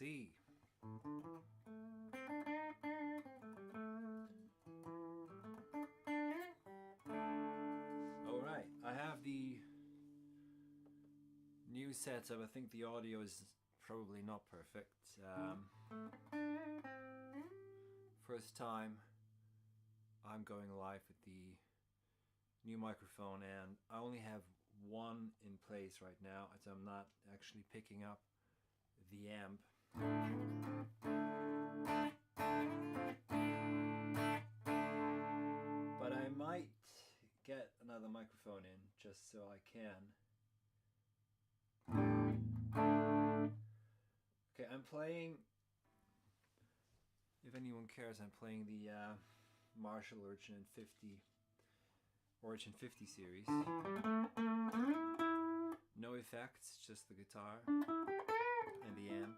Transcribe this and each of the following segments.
C. Alright, I have the new setup. I think the audio is probably not perfect. First time I'm going live with the new microphone, and I only have one in place right now, as I'm not actually picking up the amp. But I might get another microphone in just so I can. Okay, I'm playing, if anyone cares, I'm playing the Marshall Origin 50 series. No effects, just the guitar and the amp.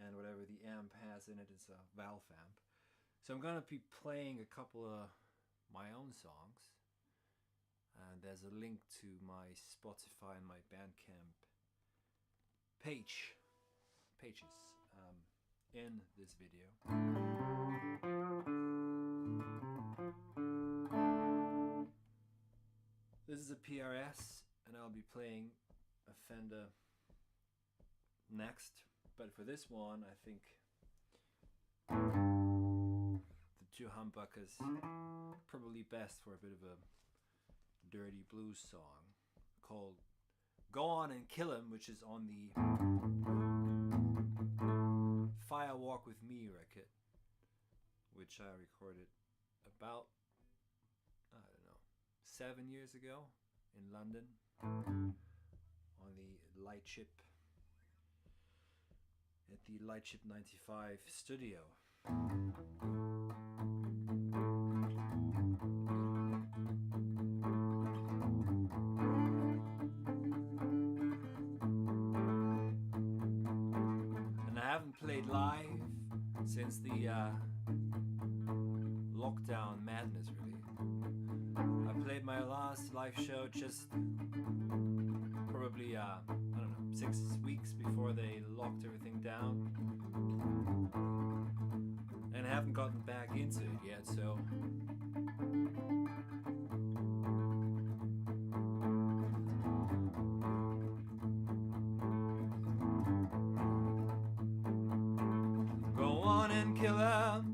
And whatever the amp has in it is a valve amp. So I'm gonna be playing a couple of my own songs. And there's a link to my Spotify and my Bandcamp pages in this video. This is a PRS, and I'll be playing a Fender next. But for this one, I think the two humbuckers probably best for a bit of a dirty blues song called Go On and Kill 'Em, which is on the Fire Walk With Me record, which I recorded about, I don't know, 7 years ago in London on the Lightship, at the Lightship 95 studio. And I haven't played live since the lockdown madness, really. I played my last live show just probably, I don't know, 6 weeks before they locked everything down. And I haven't gotten back into it yet, so go on and kill her.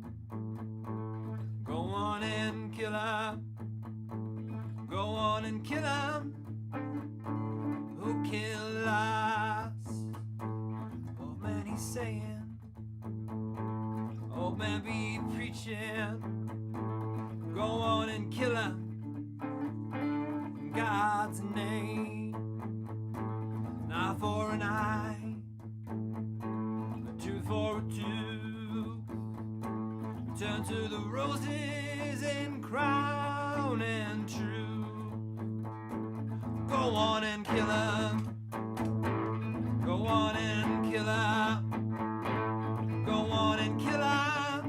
Go on and kill her. Go on and kill her. Who kill us? Old man, he's saying. Old man be preaching. Go on and kill her. In God's name. An eye for an eye. A tooth for a tooth. Turn to the roses and crown and truth. Go on and kill her. Go on and kill her. Go on and kill her.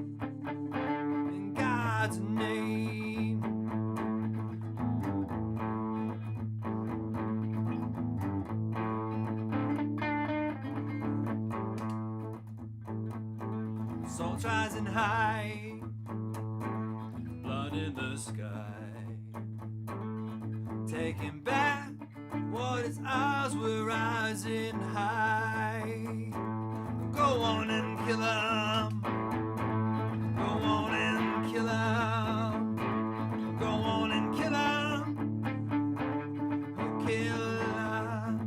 In God's name. Salt rising high, blood in the sky, taking back what is ours, we're rising high. Go on and kill 'em. Go on and kill 'em. Go on and kill 'em. Who kill us?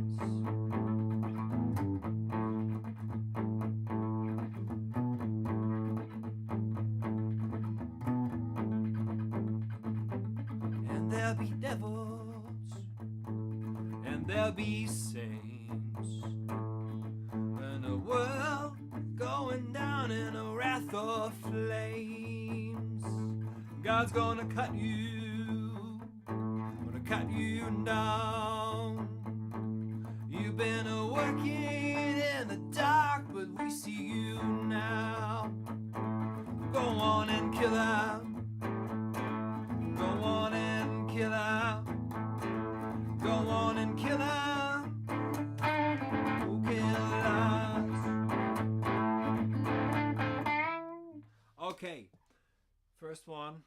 And there'll be devils, and there'll be saints, and the world going down in a wrath of flames. God's gonna cut you, gonna cut you down. You've been working in the dark, but we see you now. Go on and kill her. Go on and kill her. Go on and kill her. Who kill her? Okay, first one.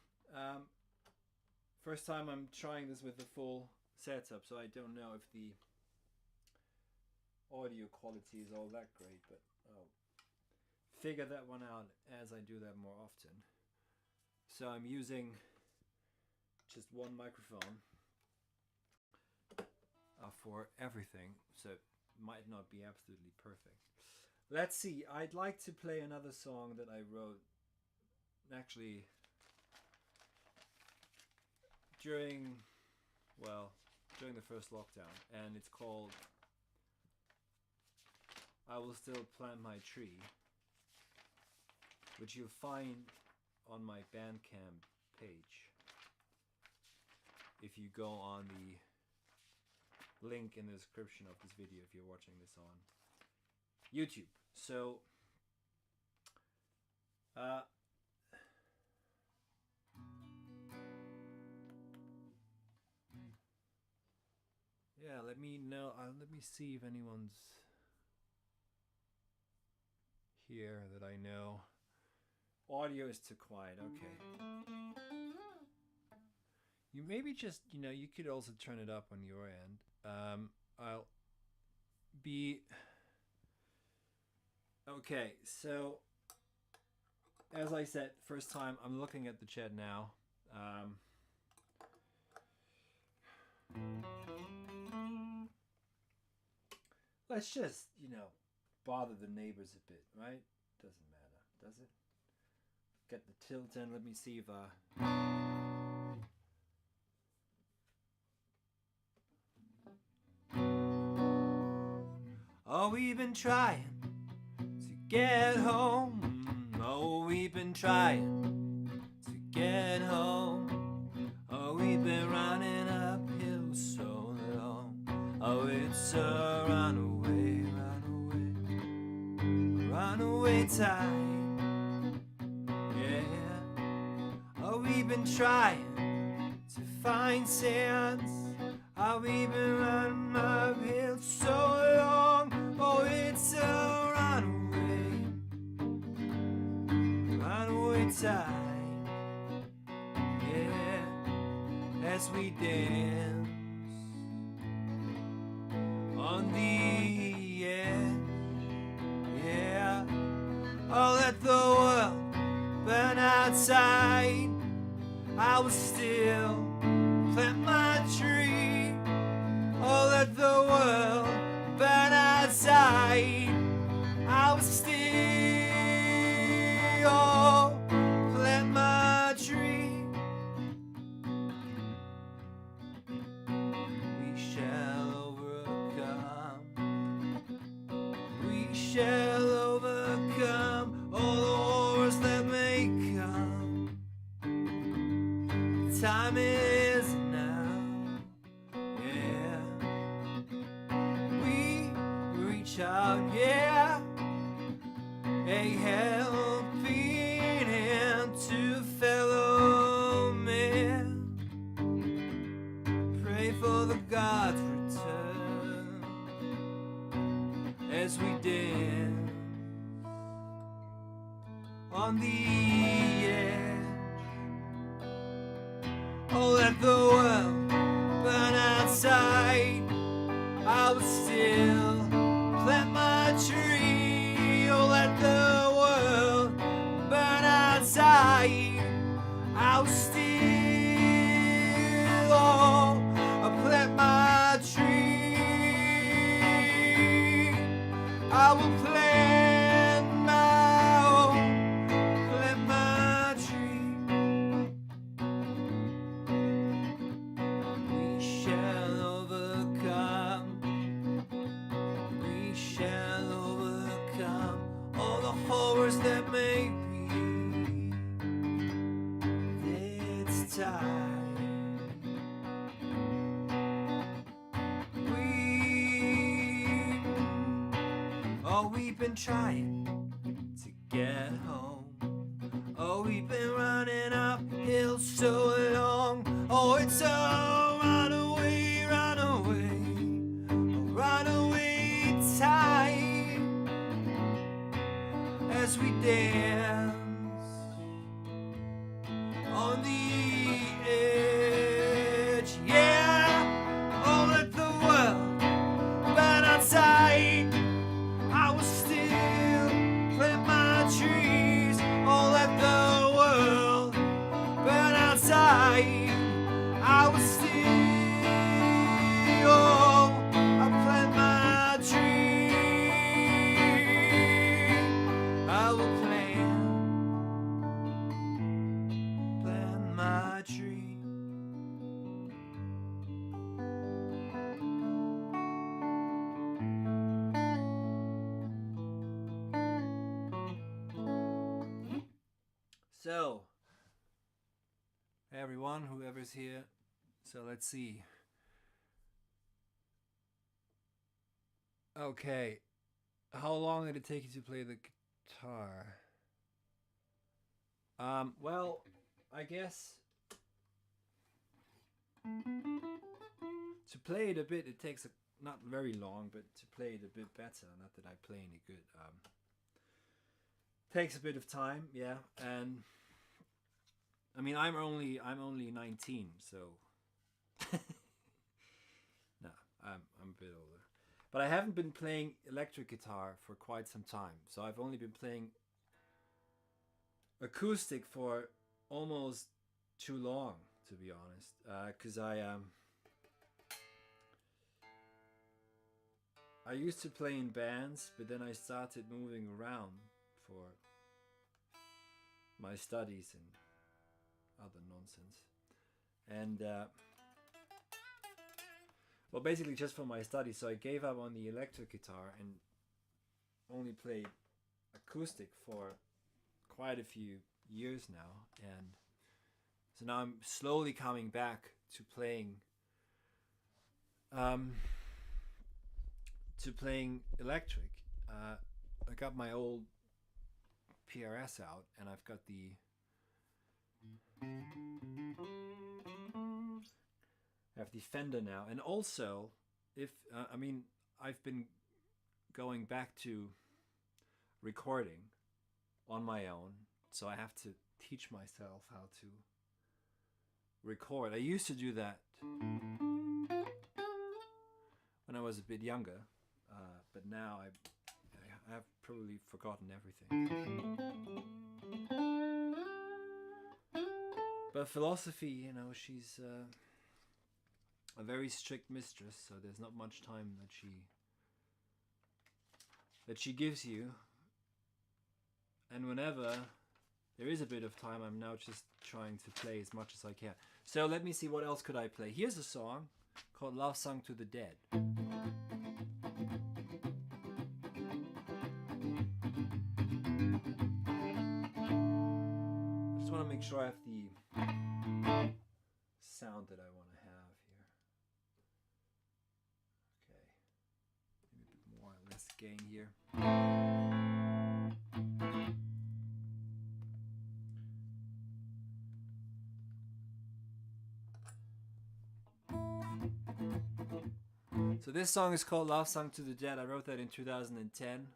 First time I'm trying this with the full setup, so I don't know if the audio quality is all that great, but I'll figure that one out as I do that more often. So I'm using just one microphone for everything, so it might not be absolutely perfect. Let's see, I'd like to play another song that I wrote actually during the first lockdown, and it's called I Will Still Plant My Tree, which you'll find on my Bandcamp page if you go on the link in the description of this video if you're watching this on YouTube. So yeah, let me know. Let me see if anyone's here that I know. Audio is too quiet. Okay. You maybe just, you could also turn it up on your end. I'll be okay. So as I said, first time I'm looking at the chat now. Let's just, bother the neighbors a bit, right? Doesn't matter, does it? Get the tilt in. Let me see if oh, we've been trying to get home. Oh, we've been trying to get home. Oh, we've been running uphill so long. Oh, it's a runaway time. Yeah. Oh, we've been trying to find sands. Oh, we've been running uphill so long. Oh, it's a runaway time. Yeah, as we dance on the edge. Yeah, oh, let the world burn outside. I will still plant my tree. Oh, let the world burn outside. I will still plant my tree. We shall overcome. We shall overcome all the wars that may come. Time is now. Yeah, we reach out. Yeah, a helping hand to fellow men. Pray for the God's return as we dance on the edge. Oh, let the world burn outside. I will still plant my tree. Oh, let the world burn outside. I will still plant my tree. I will plant my tree. We shall overcome. We shall overcome all the horrors that may be. It's time. We've been trying to get home. Oh, we've been running uphill so long. Oh, it's a runaway time as we dance will plant my tree. So, everyone, whoever's here, so let's see. Okay, how long did it take you to play the guitar? Well, I guess to play it a bit, it takes not very long, but to play it a bit better, not that I play any good, takes a bit of time, yeah. And I mean, I'm only 19, so no, I'm a bit older. But I haven't been playing electric guitar for quite some time, so I've only been playing acoustic for almost too long, to be honest, because I used to play in bands, but then I started moving around for my studies and other nonsense, and well, basically just for my studies. So I gave up on the electric guitar and only played acoustic for quite a few years now, and so now I'm slowly coming back to playing electric. I got my old PRS out, and I've got the Fender now. And also, if I mean, I've been going back to recording on my own, so I have to teach myself how to record. I used to do that when I was a bit younger, but now I have probably forgotten everything. But philosophy, you know, she's a very strict mistress, so there's not much time that she gives you. And whenever there is a bit of time, I'm now just trying to play as much as I can. So let me see, what else could I play? Here's a song called Love Sung to the Dead. I just want to make sure I have the sound that I want to have here. Okay, maybe a bit more, less gain here. So this song is called Love Sung to the Dead. I wrote that in 2010.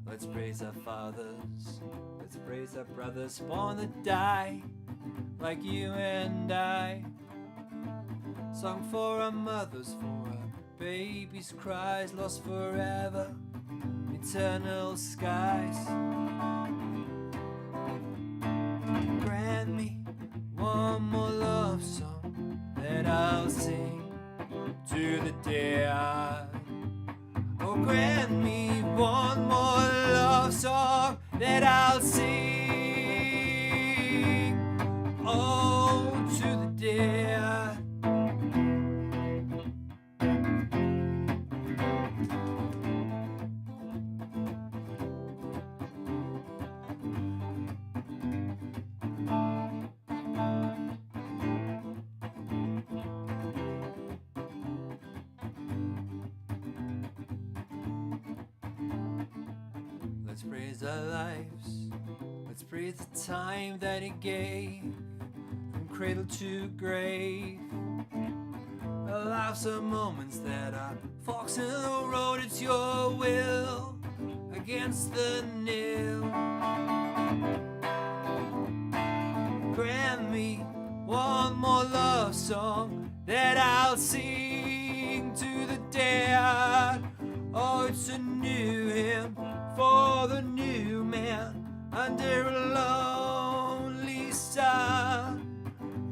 Let's praise our fathers, let's praise our brothers born to die, like you and I. Song for our mothers, for our babies' cries, lost forever, eternal skies. Grant me one more love song that I'll sing to the dead. Oh, grant me one more love song that I'll sing, oh, to the dead. Let's praise our lives, let's praise the time that it gave, from cradle to grave. Our lives are moments that are forks in the road, it's your will against the nil. Grant me one more love song that I'll sing to the dead. Oh, it's a new hymn under a lonely star?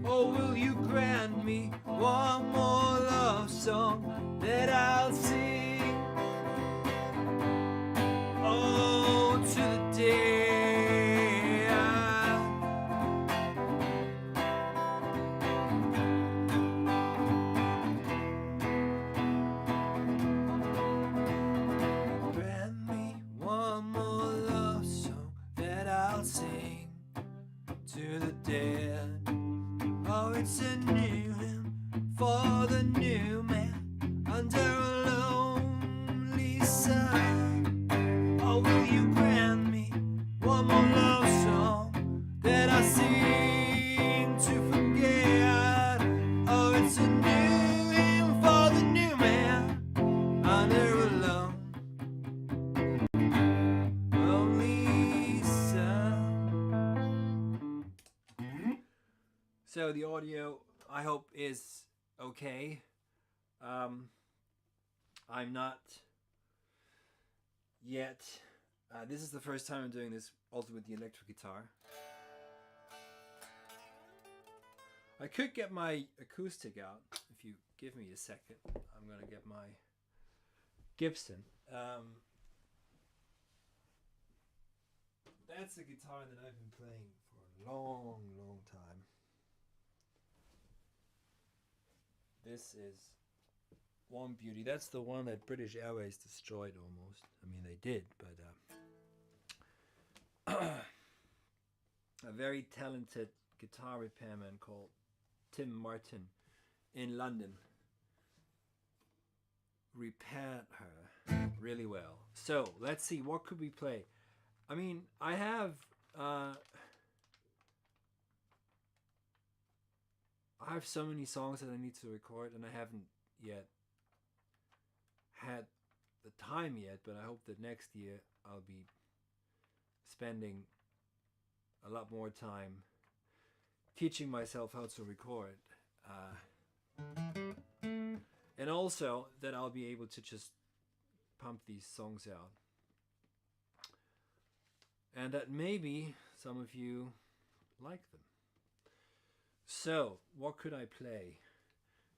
Or will you grant me one more love song that I'll sing? Oh, to the day grant me one more love song that I'll sing to the dead. Oh, it's a new hymn for the new man under a lonely sun. Oh, will you grant me one more love song that I sing to forget? Oh, it's a new hymn for the new man under a lonely sun. So the audio, I hope, is okay. I'm not yet. This is the first time I'm doing this also with the electric guitar. I could get my acoustic out if you give me a second. I'm gonna get my Gibson. That's the guitar that I've been playing for a long, long time. This is one beauty. That's the one that British Airways destroyed almost. I mean, they did, but a very talented guitar repairman called Tim Martin in London repaired her really well. So let's see, what could we play? I mean, I have so many songs that I need to record, and I haven't yet had the time yet, but I hope that next year I'll be spending a lot more time teaching myself how to record, and also that I'll be able to just pump these songs out, and that maybe some of you like them. So, what could I play?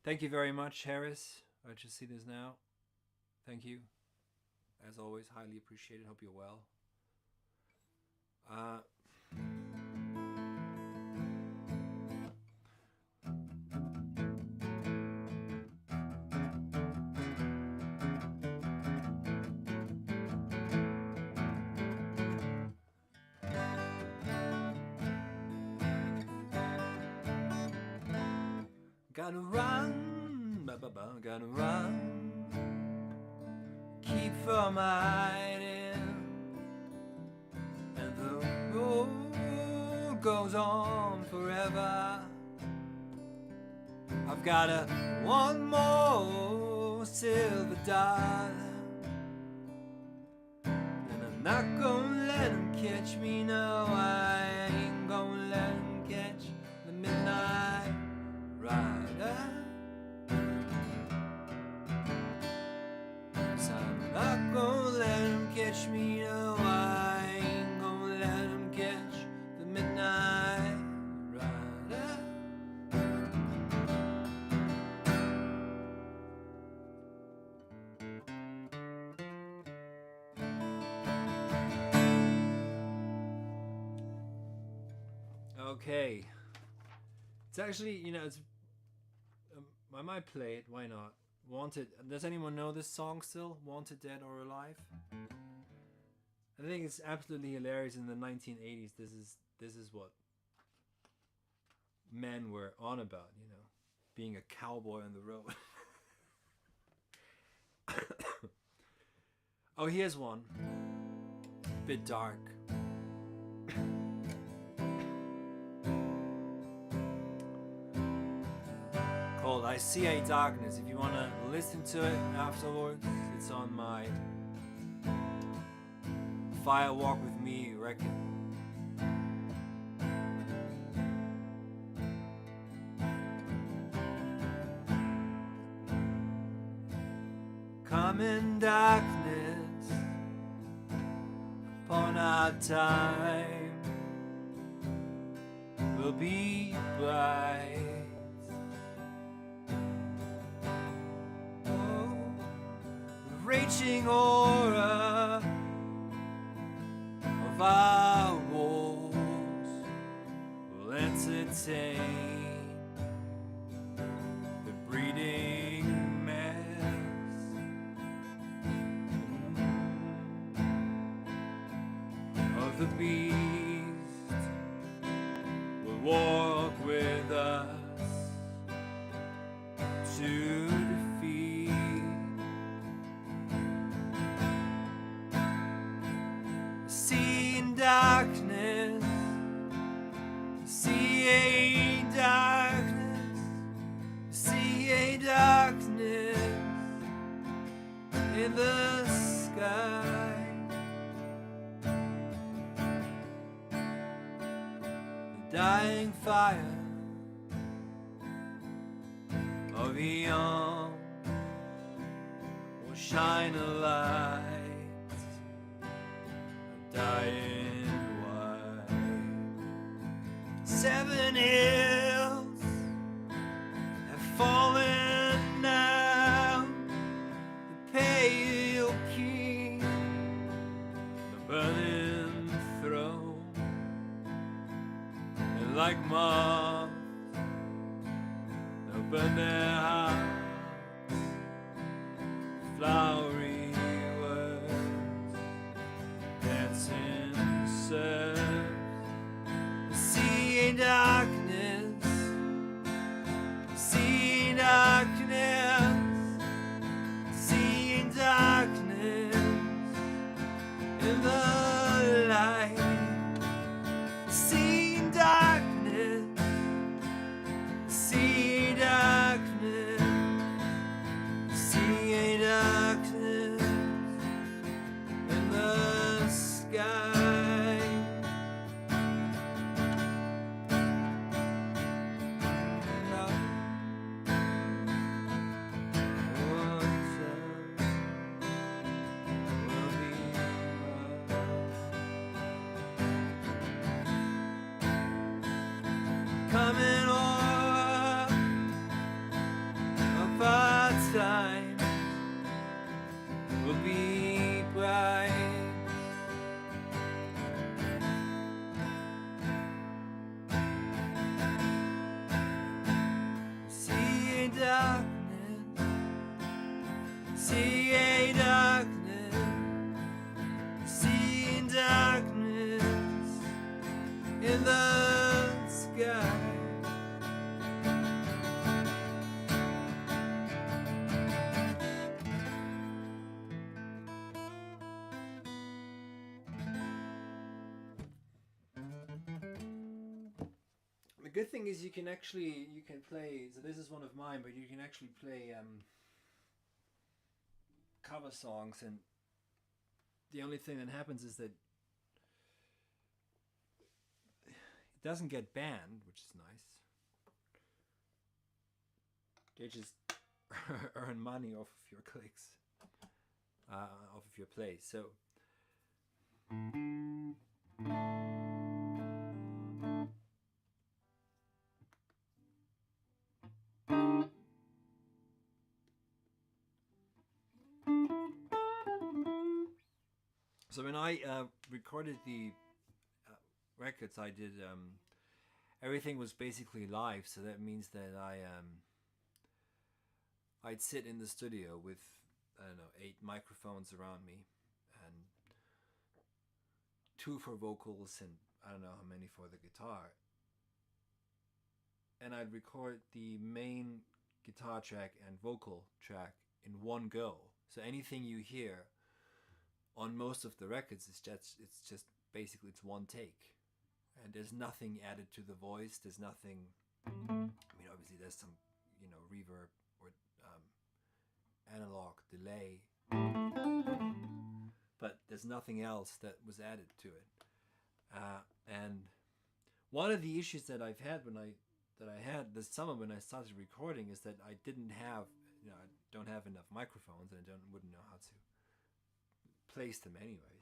Thank you very much, Harris. I just see this now. Thank you. As always, highly appreciated. Hope you're well. Gotta run, gotta run, keep from hiding, and the road goes on forever. I've got one more silver dollar, and I'm not gonna let him catch me, no, I ain't gonna let him catch the midnight rider. So I'm not gonna let him catch me, no, I ain't gonna let him catch the midnight rider. Okay. It's actually, it's I might play it, why not? Wanted. Does anyone know this song still? Wanted, Dead or Alive? I think it's absolutely hilarious. In the 1980s, this is what men were on about, being a cowboy on the road. Oh, here's one. Bit dark. Called I See a Darkness. If you want to listen to it afterwards, it's on my Fire Walk With Me record. Come in darkness upon our time, will be bright. Oh, the raging aura of our walls will entertain the breeding mass of the beast will walk with us to defeat. See in darkness, see a darkness, see a darkness in the sky. The dying fire of eon will shine a light, dying white. 7 hills have fallen now. The pale king, the burning throne, and like moths they'll burn their hearts, flowery words, dancing serves. See darkness, see darkness, see darkness in the light. See darkness, see darkness, see darkness in the sky. Coming over of our time will be bright. See a darkness, see a darkness, see darkness in the sky. The good thing is you can play, so this is one of mine, but you can actually play cover songs, and the only thing that happens is that it doesn't get banned, which is nice. They just earn money off of your clicks, off of your plays. So when I recorded the records, I did everything was basically live. So that means that I'd sit in the studio with, I don't know, 8 microphones around me, and 2 for vocals, and I don't know how many for the guitar. And I'd record the main guitar track and vocal track in one go. So anything you hear on most of the records is just basically it's one take, and there's nothing added to the voice. There's nothing. I mean, obviously there's some, reverb or analog delay, but there's nothing else that was added to it. And one of the issues that I've had this summer when I started recording is that I didn't have, I don't have enough microphones, and wouldn't know how to place them anyways,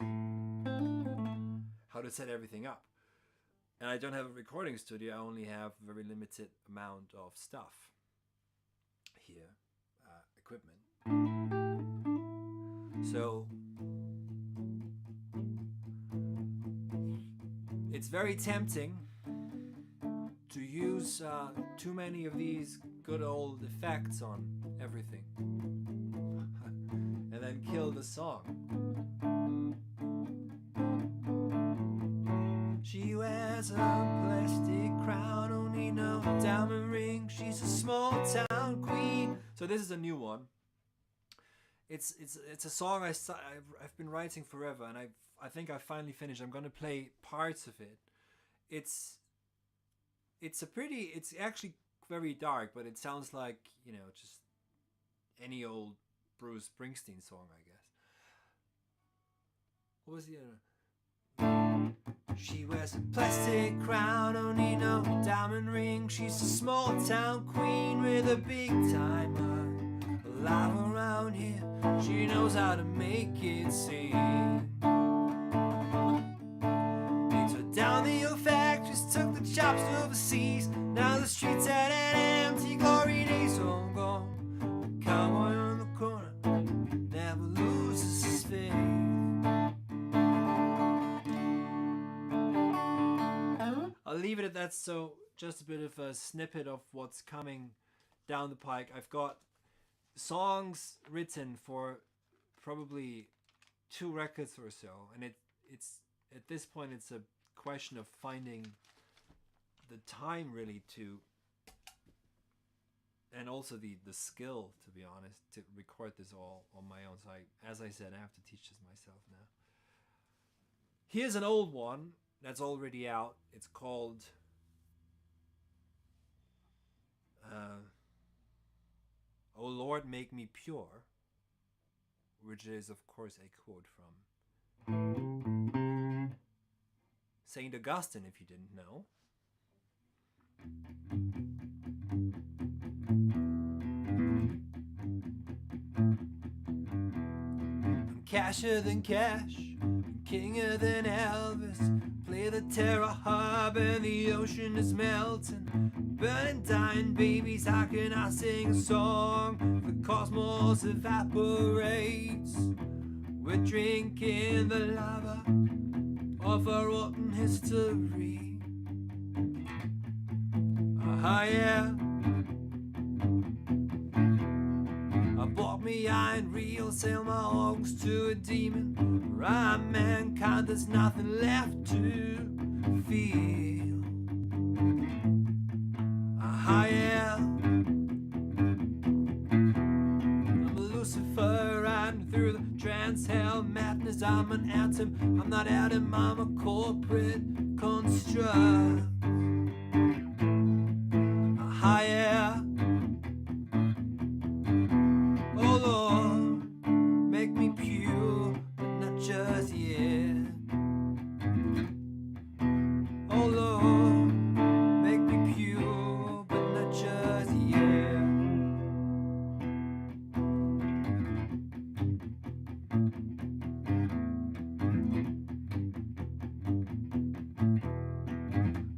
how to set everything up. And I don't have a recording studio. I only have a very limited amount of stuff here, equipment. So it's very tempting to use too many of these good old effects on everything and then kill the song. She wears a plastic crown, only no diamond ring. She's a small town queen. So this is a new one. It's a song I've been writing forever, and I think I finally finished. I'm gonna play parts of it. It's actually very dark, but it sounds like, you know, just any old Bruce Springsteen song, I guess. What was the other? She wears a plastic crown, only no diamond ring. She's a small town queen with a big timer alive around here. She knows how to make it sing. They tore down the old factories, took the jobs overseas. Now the streets at an empty, glory days all gone. The cowboy on the corner never loses his faith. I'll leave it at that. So just a bit of a snippet of what's coming down the pike. I've got songs written for probably 2 records or so, and it's at this point it's a question of finding the time really to, and also the skill, to be honest, to record this all on my own. So as I said, I have to teach this myself now. Here's an old one that's already out. It's called "Oh Lord, Make Me Pure," which is of course a quote from Saint Augustine, if you didn't know. I'm casher than Cash, I'm kinger than Elvis. Play the terror harp and the ocean is melting. Burning, dying babies, how can I sing a song? The cosmos evaporates. We're drinking the lava of our rotten history. Yeah. I bought me iron reel, sell my organs to a demon. I'm mankind, there's nothing left to feel. Yeah. I'm a Lucifer riding through the trans hell madness. I'm an atom, I'm not atom, I'm a corporate construct. Yeah. Oh Lord, make me pure, but not just yet. Oh Lord, make me pure, but not just yet.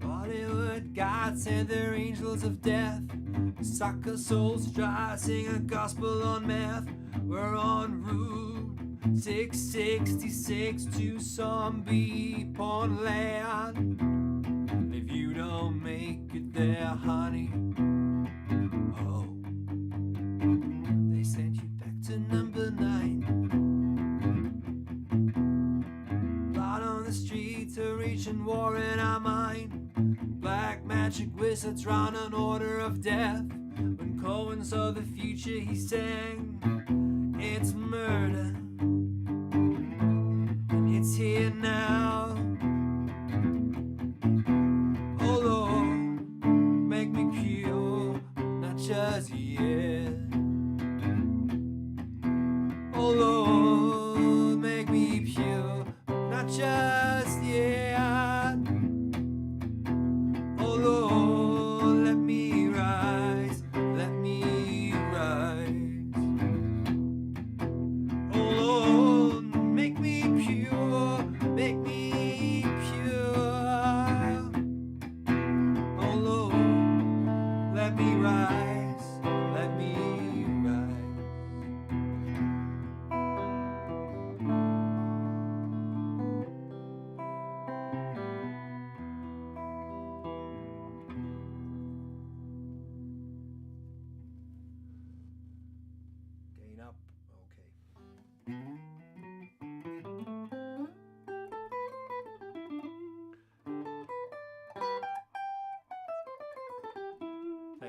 Hollywood gods sent their angels of death. Sucker souls dry, sing a gospel on meth. We're on Route 666 to Zombie Pond Land. If you don't make it there, honey, oh, they sent you back to number 9. Blood on the streets, a reaching war in our mind. Black magic wizards round an order of death. When Cohen saw the future, he sang, it's murder, and it's here now. Oh Lord, make me pure, not just yet. Oh Lord, make me pure, not just yet. Oh Lord, let me rise, let me rise. Oh Lord, make me pure, make me pure.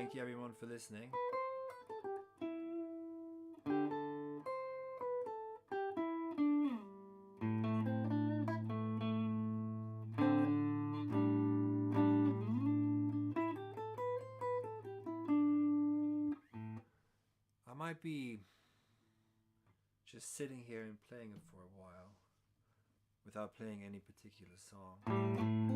thank you everyone for listening. I might be just sitting here and playing it for a while without playing any particular song.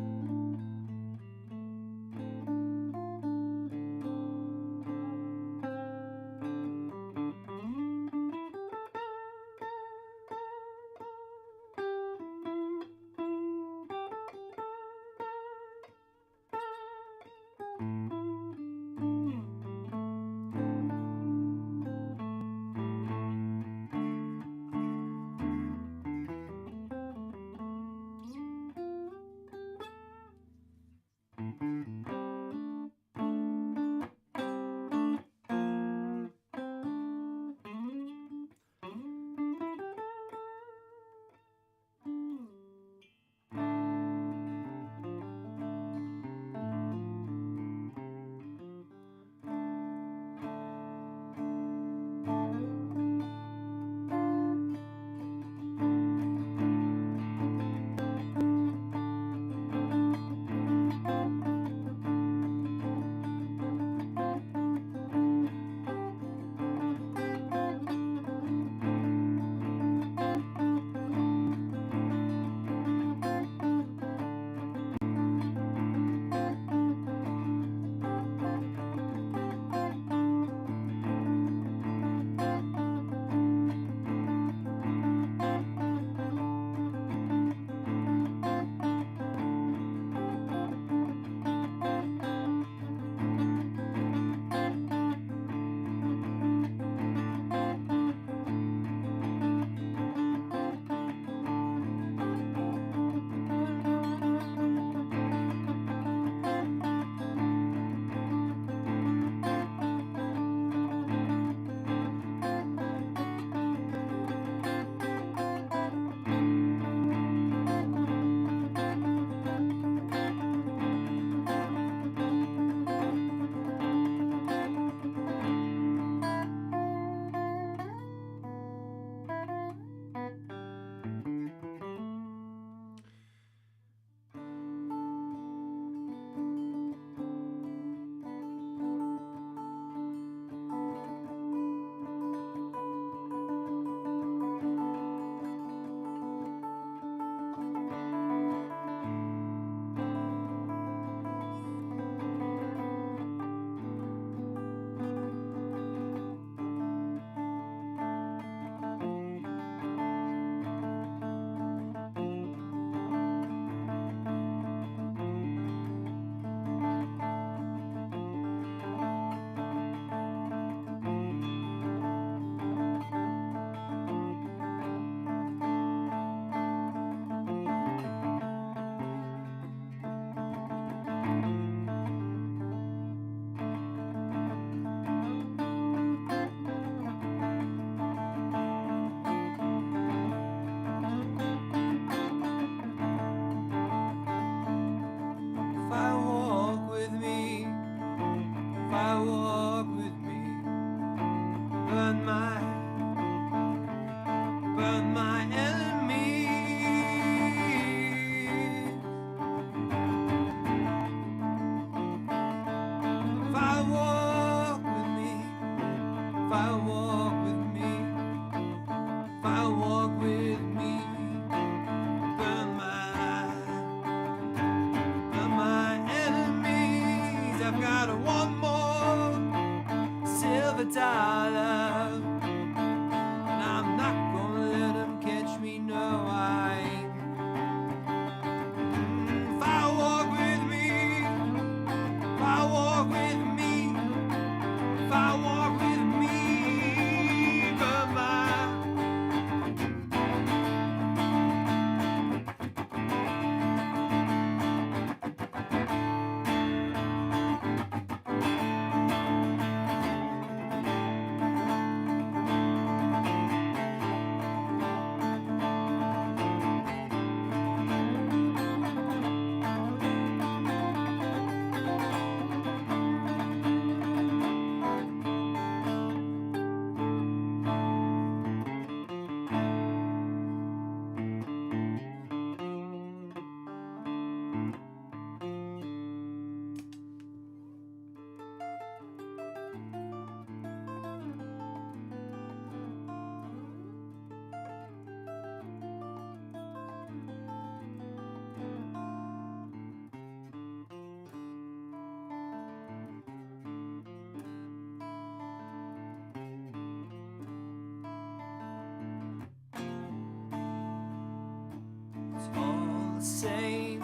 the same.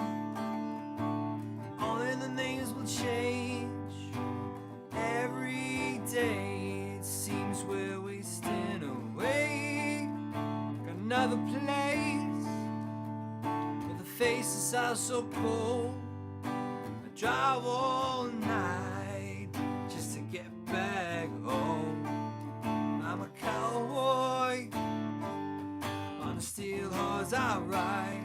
Only the names will change. Every day it seems we're wasting away. Another place where the faces are so cold. I drive all night just to get back home. I'm a cowboy on a steel horse I ride,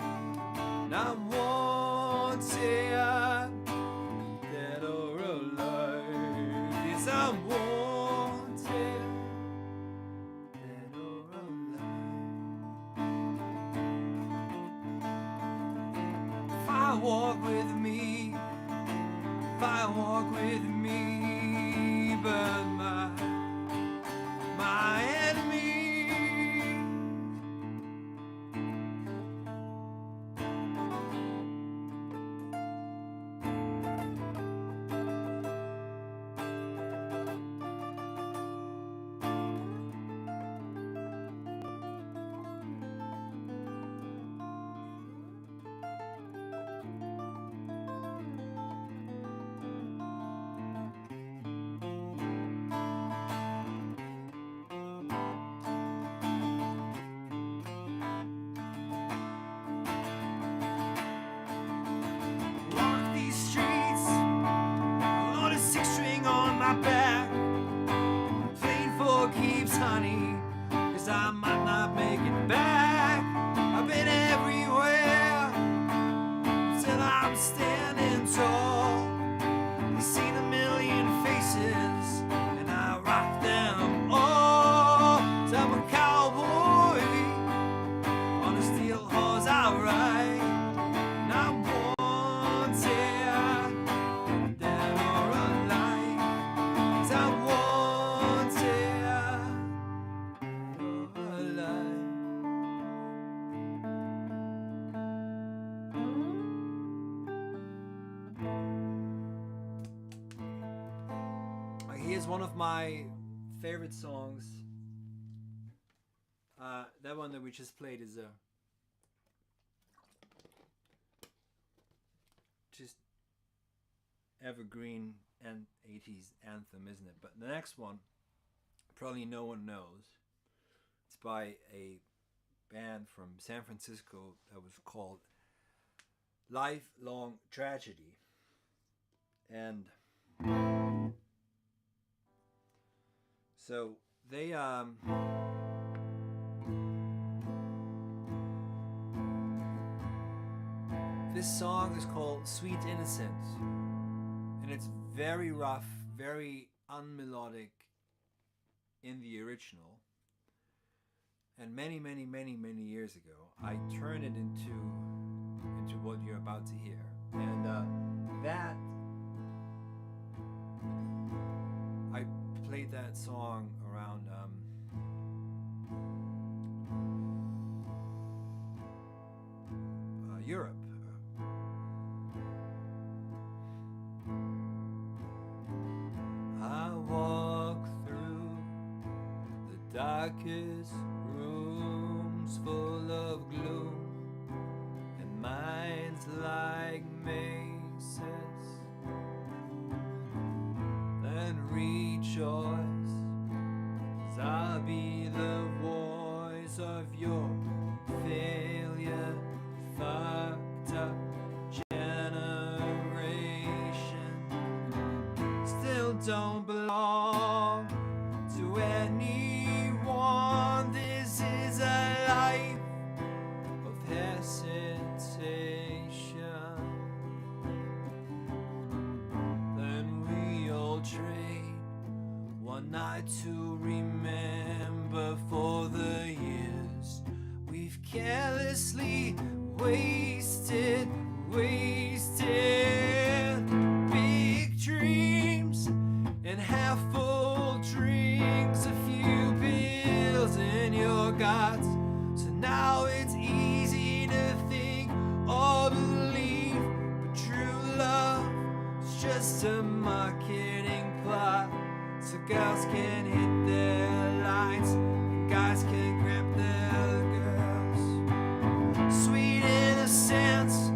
and I'm wanted, dead or alive. Yes, I'm wanted, dead or alive. If I walk with me, if I walk with me, but my enemy. Back, playing for keeps, honey, 'cause I might not make it back. I've been everywhere till I'm standing tall. I've seen a million faces and I rock them all. So I'm a cowboy on a steel horse I ride, and I'm wanted, dead or alive. I'm wanted, alive. Here's one of my favorite songs. That one that we just played is a just evergreen and 80s anthem, isn't it? But the next one, probably no one knows. It's by a band from San Francisco that was called Lifelong Tragedy. And so they this song is called Sweet Innocence, and it's very rough, very unmelodic in the original. And many years ago, I turned it into what you're about to hear. And that I played that song around Europe. I walk through the darkest rooms full of gloom, and minds like mazes, then rejoice, 'cause I'll be the voice of your failure, fucked up generation. Still don't belong to anyone. This is a life of hesitation. Then we all trade one night to remember for the years we've carelessly wasted. Big dreams and half full drinks, a few pills in your guts. So now it's easy to think or believe, but true love is just a marketing plot. So girls can hit their lines and guys can grab their girls. Sweet innocence,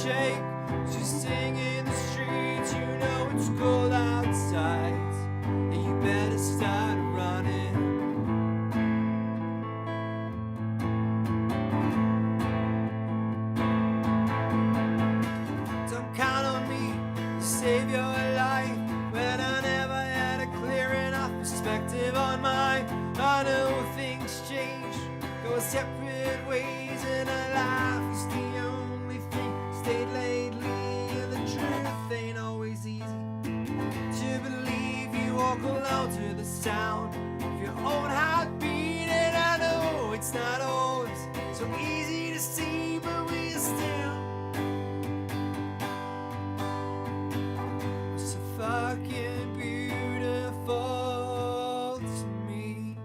shake. Just sing in the streets, you know it's cold outside. And you better start running. Don't count on me to save your life when I never had a clear enough perspective on mine. I know things change, go separate ways, and our life is the only thing stayed lately. And the truth ain't always easy to believe. You walk alone to the sound of your own heartbeat, and I know it's not always so easy to see, but we're still so fucking beautiful to me.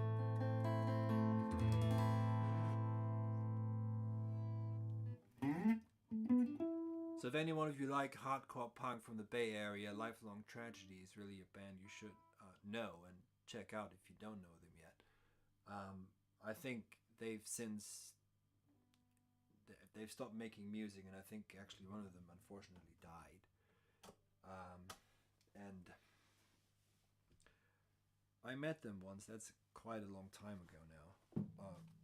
So if any one of you like hardcore punk from the Bay Area, Lifelong Tragedy is really a band you should know and check out if you don't know them yet. I think they've stopped making music, and I think actually one of them unfortunately died. And I met them once. That's quite a long time ago now.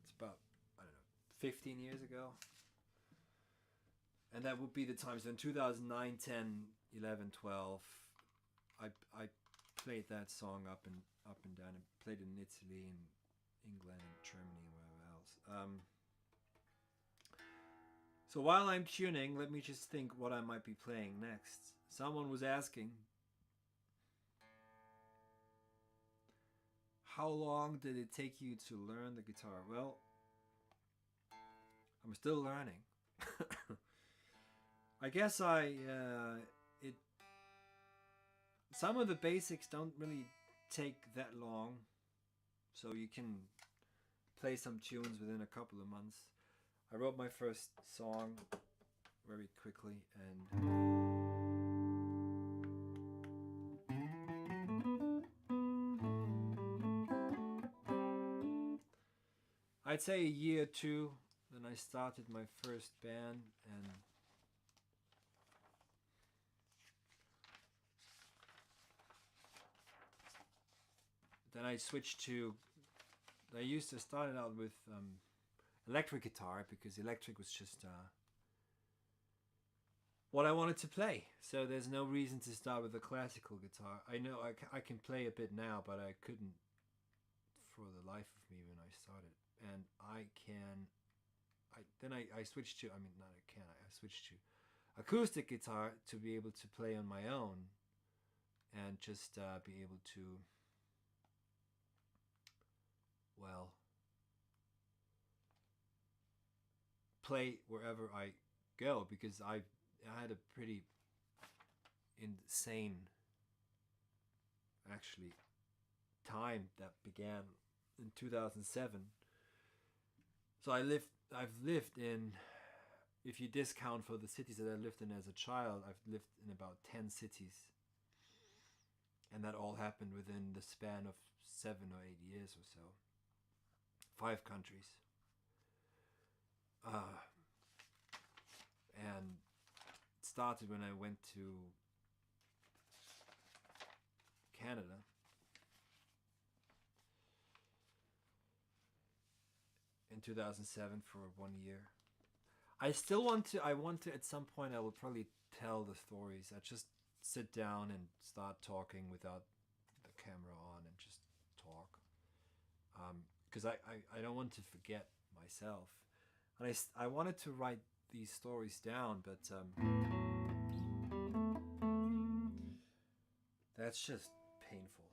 It's about, I don't know, 15 years ago. And that would be the times in 2009, 10, 11, 12. I played that song up and down, and played it in Italy and England and Germany and wherever else. So while I'm tuning, let me just think what I might be playing next. Someone was asking, how long did it take you to learn the guitar? Well, I'm still learning. I guess some of the basics don't really take that long, so you can play some tunes within a couple of months. I wrote my first song very quickly, and I'd say a year or two. Then I started my first band, and then I switched to. I used to start it out with electric guitar, because electric was just what I wanted to play. So there's no reason to start with a classical guitar. I know I can play a bit now, but I couldn't for the life of me when I started. And I switched to, I switched to acoustic guitar to be able to play on my own and just be able to, well, play wherever I go, because I had a pretty insane, actually, time that began in 2007. So I've lived in, if you discount for the cities that I lived in as a child, I've lived in about 10 cities. And that all happened within the span of 7 or 8 years or so. 5 countries. And it started when I went to Canada. In 2007 for 1 year. I want to at some point, I will probably tell the stories. I just sit down and start talking without the camera on and just talk. Because I don't want to forget myself. And I wanted to write these stories down, but that's just painful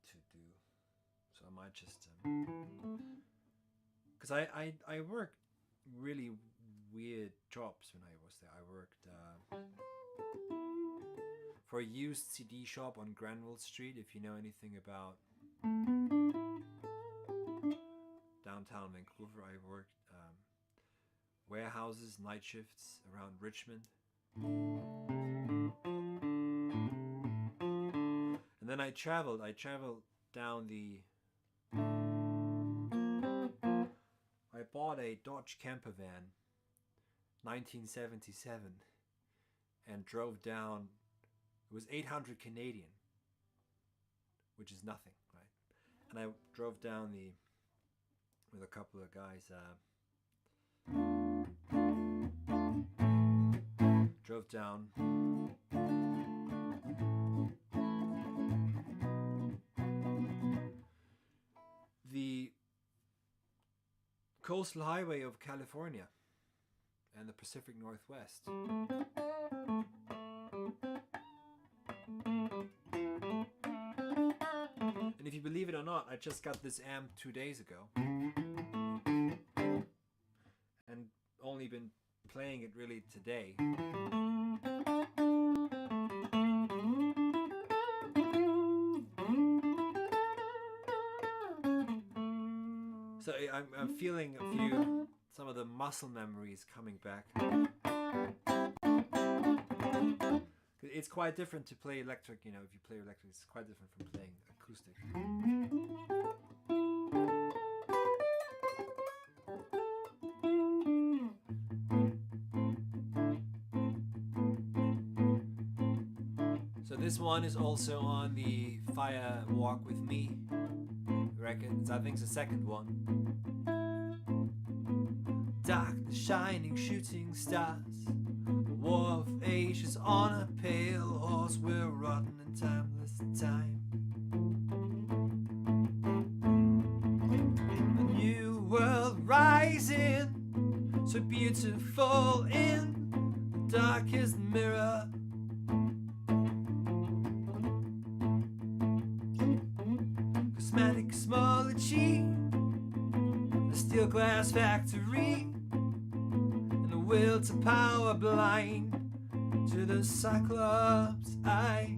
to do. So I might just... because I worked really weird jobs when I was there. I worked for a used CD shop on Granville Street, if you know anything about downtown Vancouver. I worked warehouses, night shifts around Richmond. And then I traveled down the... I bought a Dodge camper van, 1977, and drove down. It was 800 Canadian, which is nothing, right? And I drove down with a couple of guys. Drove down. The coastal highway of California and the Pacific Northwest. And if you believe it or not, I just got this amp 2 days ago. And only been playing it really today. So I'm feeling some of the muscle memories coming back. It's quite different to play electric, you know, if you play electric, it's quite different from playing acoustic. So this one is also on the Fire Walk With Me record. I think it's the second one. Darkness shining, shooting stars. A war of ages on a pale horse. We're rotten in timeless time. A new world rising, so beautiful in the darkest mirror. Cosmetic cosmology, a steel glass factory, and the will to power blind to the Cyclops eye.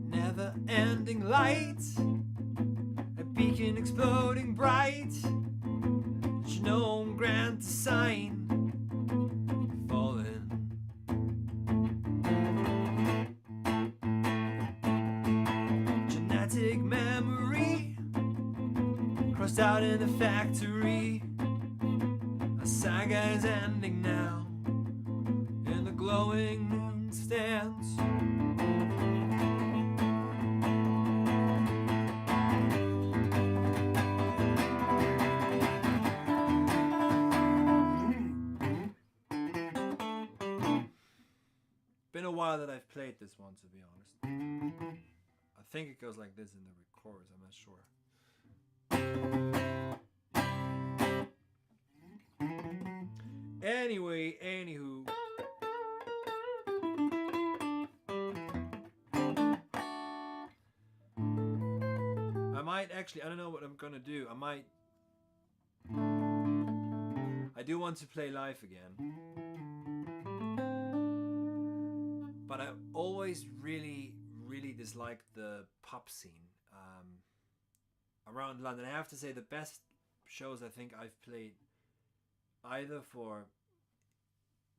Never-ending light, a beacon exploding bright, genome grand design fallen. Genetic memory crossed out in the factory. A saga is ending now, and the glowing moon stands. Been a while that I've played this one, to be honest. I think it goes like this in the chorus, I'm not sure. Anyway, anywho. I might actually, I don't know what I'm gonna do. I do want to play live again. But I always really disliked the pop scene around London. I have to say the best shows I think I've played either for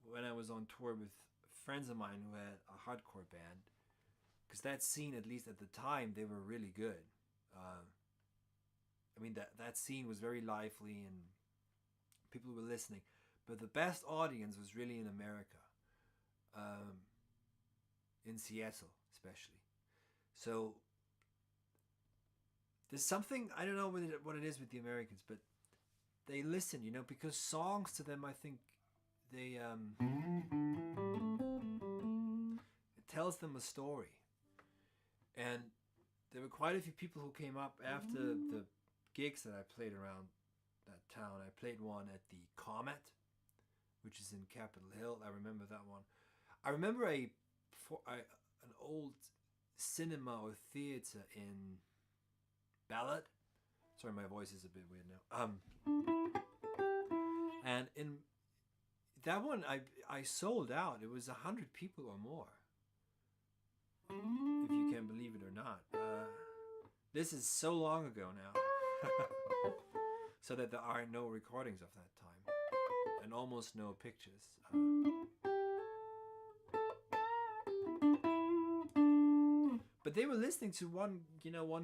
when I was on tour with friends of mine who had a hardcore band, because that scene, at least at the time, they were really good. I mean, that scene was very lively and people were listening, but the best audience was really in America. In Seattle especially. So there's something, I don't know what it is with the Americans, but they listen, you know, because songs to them, I think they it tells them a story. And there were quite a few people who came up after the gigs that I played around that town. I played one at the Comet, which is in Capitol Hill. I remember that one. I remember an old cinema or theater in Ballard. Sorry, my voice is a bit weird now. that one I sold out. It was 100 people or more, if you can believe it or not. This is so long ago now, so that there are no recordings of that time, and almost no pictures. But they were listening to one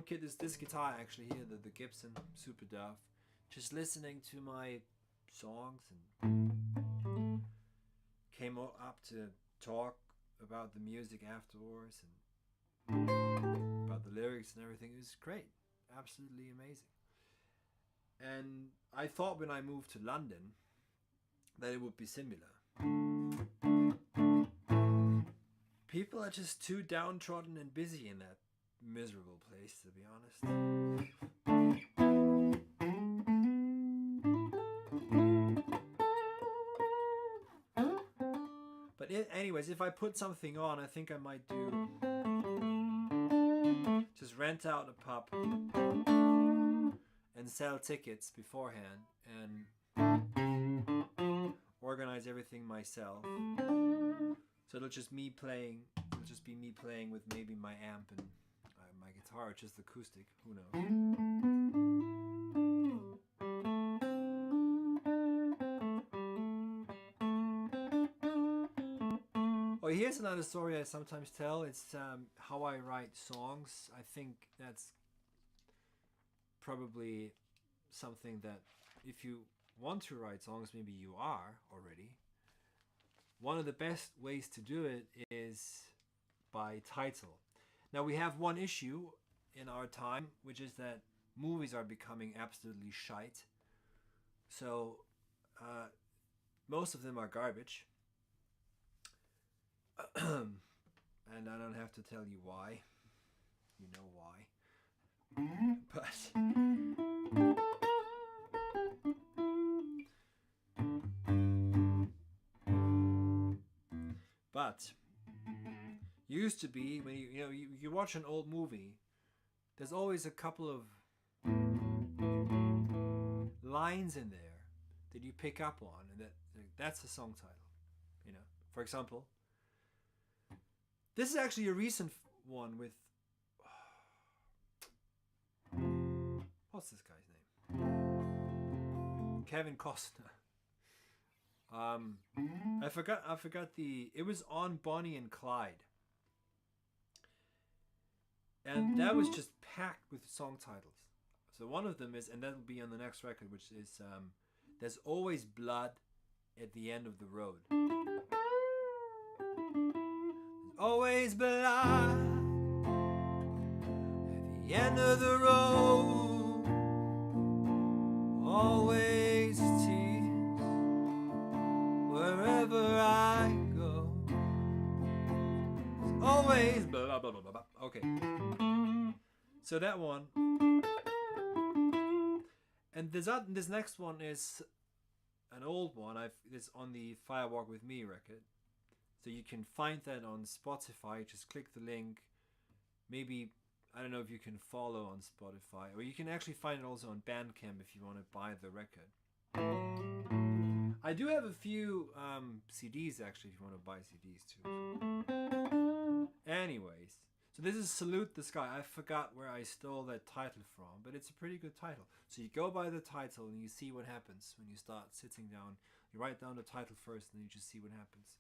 kid, this guitar actually here, the Gibson Super Dove, just listening to my songs, and came up to talk about the music afterwards and about the lyrics and everything. It was great, absolutely amazing. And I thought when I moved to London that it would be similar. People are just too downtrodden and busy in that miserable place, to be honest. But anyways, if I put something on, I think I might do just rent out a pub and sell tickets beforehand and organize everything myself. So it'll just be me playing with maybe my amp and my guitar, just acoustic. Who knows? Oh, here's another story I sometimes tell. It's how I write songs. I think that's probably something that if you want to write songs, maybe you are already. One of the best ways to do it is by title. Now we have one issue in our time, which is that movies are becoming absolutely shite. So most of them are garbage. And I don't have to tell you why. You know why. But used to be when you watch an old movie, there's always a couple of lines in there that you pick up on, and that's a song title. For example, this is actually a recent one with what's this guy's name? Kevin Costner. I forgot it was on Bonnie and Clyde. And that was just packed with song titles. So one of them is, and that'll be on the next record, which is There's Always Blood at the End of the Road. There's always blood at the end of the road. Always tears wherever I go. There's always blah blah blah blah blah. Okay. So that one. And this next one is an old one. It's on the Firewalk With Me record. So you can find that on Spotify. Just click the link. Maybe, I don't know if you can follow on Spotify. Or you can actually find it also on Bandcamp if you want to buy the record. I do have a few CDs actually if you want to buy CDs too. Anyways. So this is Salute the Sky. I forgot where I stole that title from, but it's a pretty good title. So you go by the title and you see what happens when you start sitting down. You write down the title first and then you just see what happens.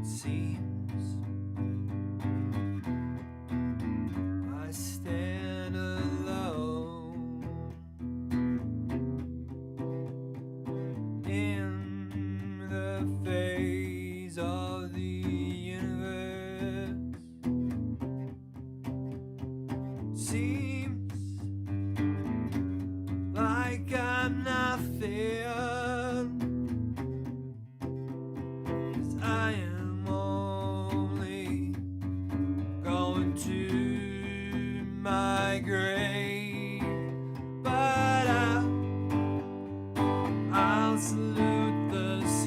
Seems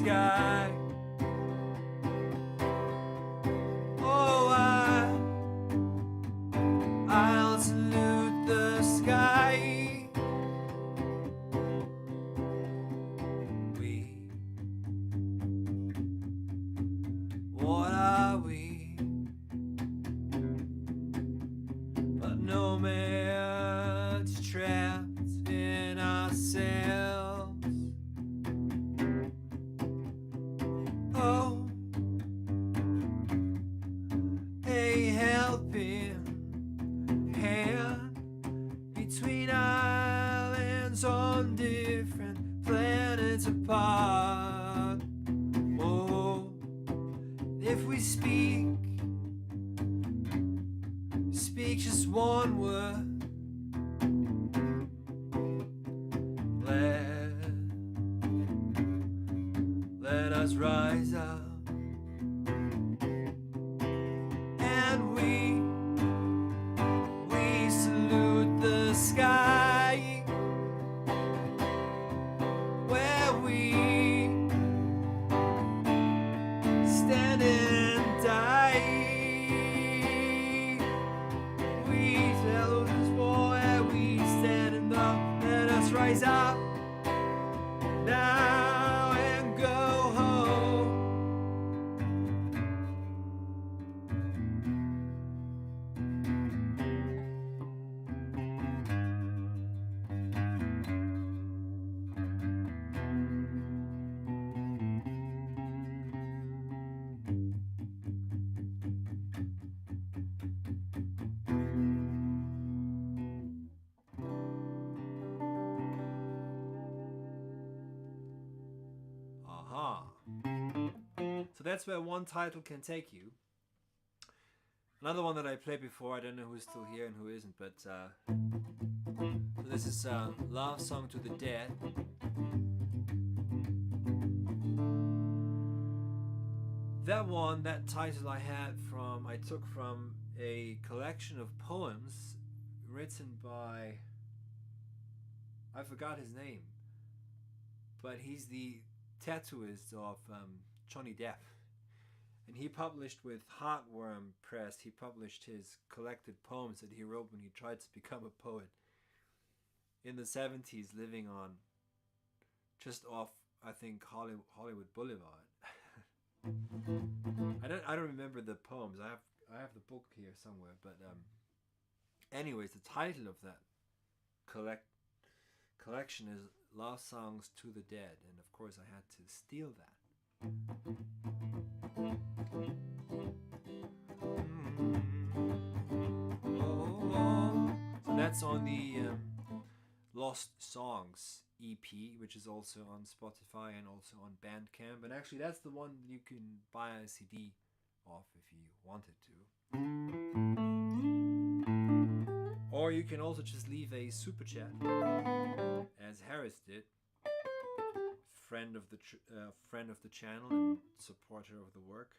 sky. Oh, I'll salute the sky. We, what are we? But nomads trapped in ourselves. Oh, a helping hand between islands on different planets apart. Oh, if we speak just one word, let us rise up. And we salute the sky, where we stand and die. We tell us where we stand and let us rise up now and go home. So that's where one title can take you. Another one that I played before, I don't know who's still here and who isn't, but so this is Love Song to the Dead. That one, that title I took from a collection of poems written by, I forgot his name, but he's the tattooist of Johnny Depp. And he published with Heartworm Press, he published his collected poems that he wrote when he tried to become a poet in the 70s, living on just off, I think, Hollywood Boulevard. I don't remember the poems. I have the book here somewhere, but anyways, the title of that collection is Love Songs to the Dead, and of course I had to steal that. So that's on the Lost Songs EP, which is also on Spotify and also on Bandcamp. And actually that's the one you can buy a CD off if you wanted to. Or you can also just leave a super chat, as Harris did, friend of the channel and supporter of the work.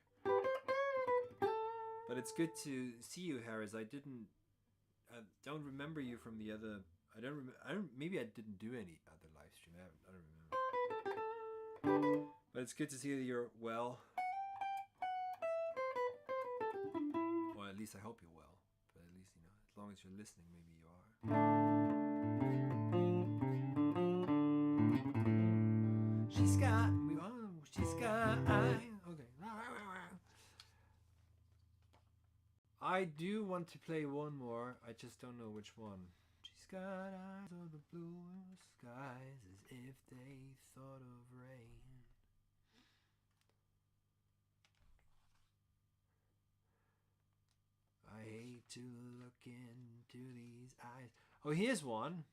But it's good to see you, Harris. I don't remember you from the other. Maybe I didn't do any other live stream. I don't remember. But it's good to see that you're well. Or at least I hope you're well. But at least, as long as you're listening, maybe you are. She's got okay. I do want to play one more. I just don't know which one. She's got eyes of the blue skies as if they thought of rain. I hate to look into these eyes. Oh, here's one.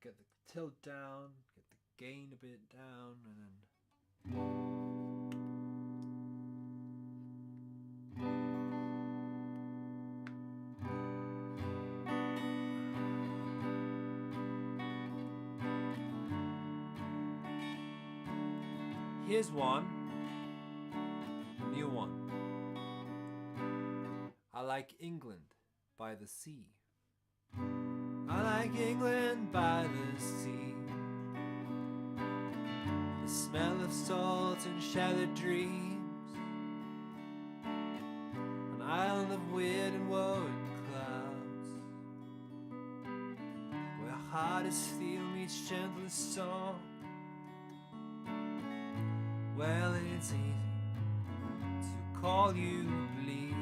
Get the tilt down, get the gain a bit down, and then Here's one. New one. I like England by the sea. I like England by the sea. The smell of salt and shattered dreams. An island of weird and woven clouds, where hard as steel meets gentlest song. Well, it's easy to call you bleak,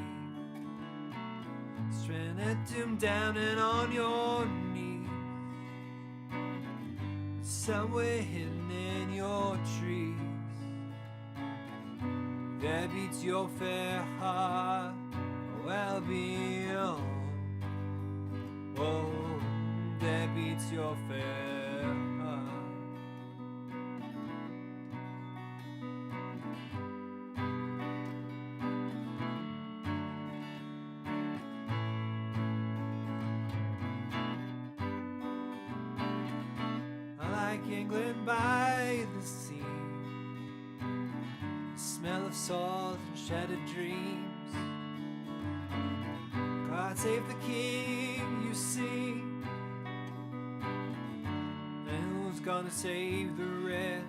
stranded, doomed down and on your knees, somewhere hidden in your trees. There beats your fair heart, well beyond. Oh, there beats your fair heart. England by the sea, the smell of salt and shattered dreams. God save the king, you see, and who's gonna save the rest?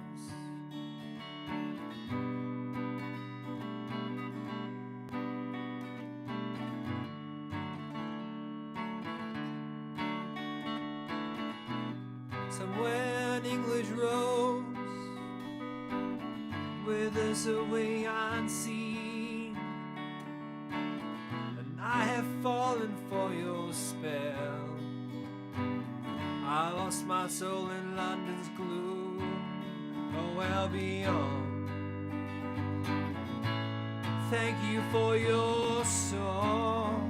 Somewhere an English rose withers away unseen, and I have fallen for your spell. I lost my soul in London's gloom, oh well beyond. Thank you for your song.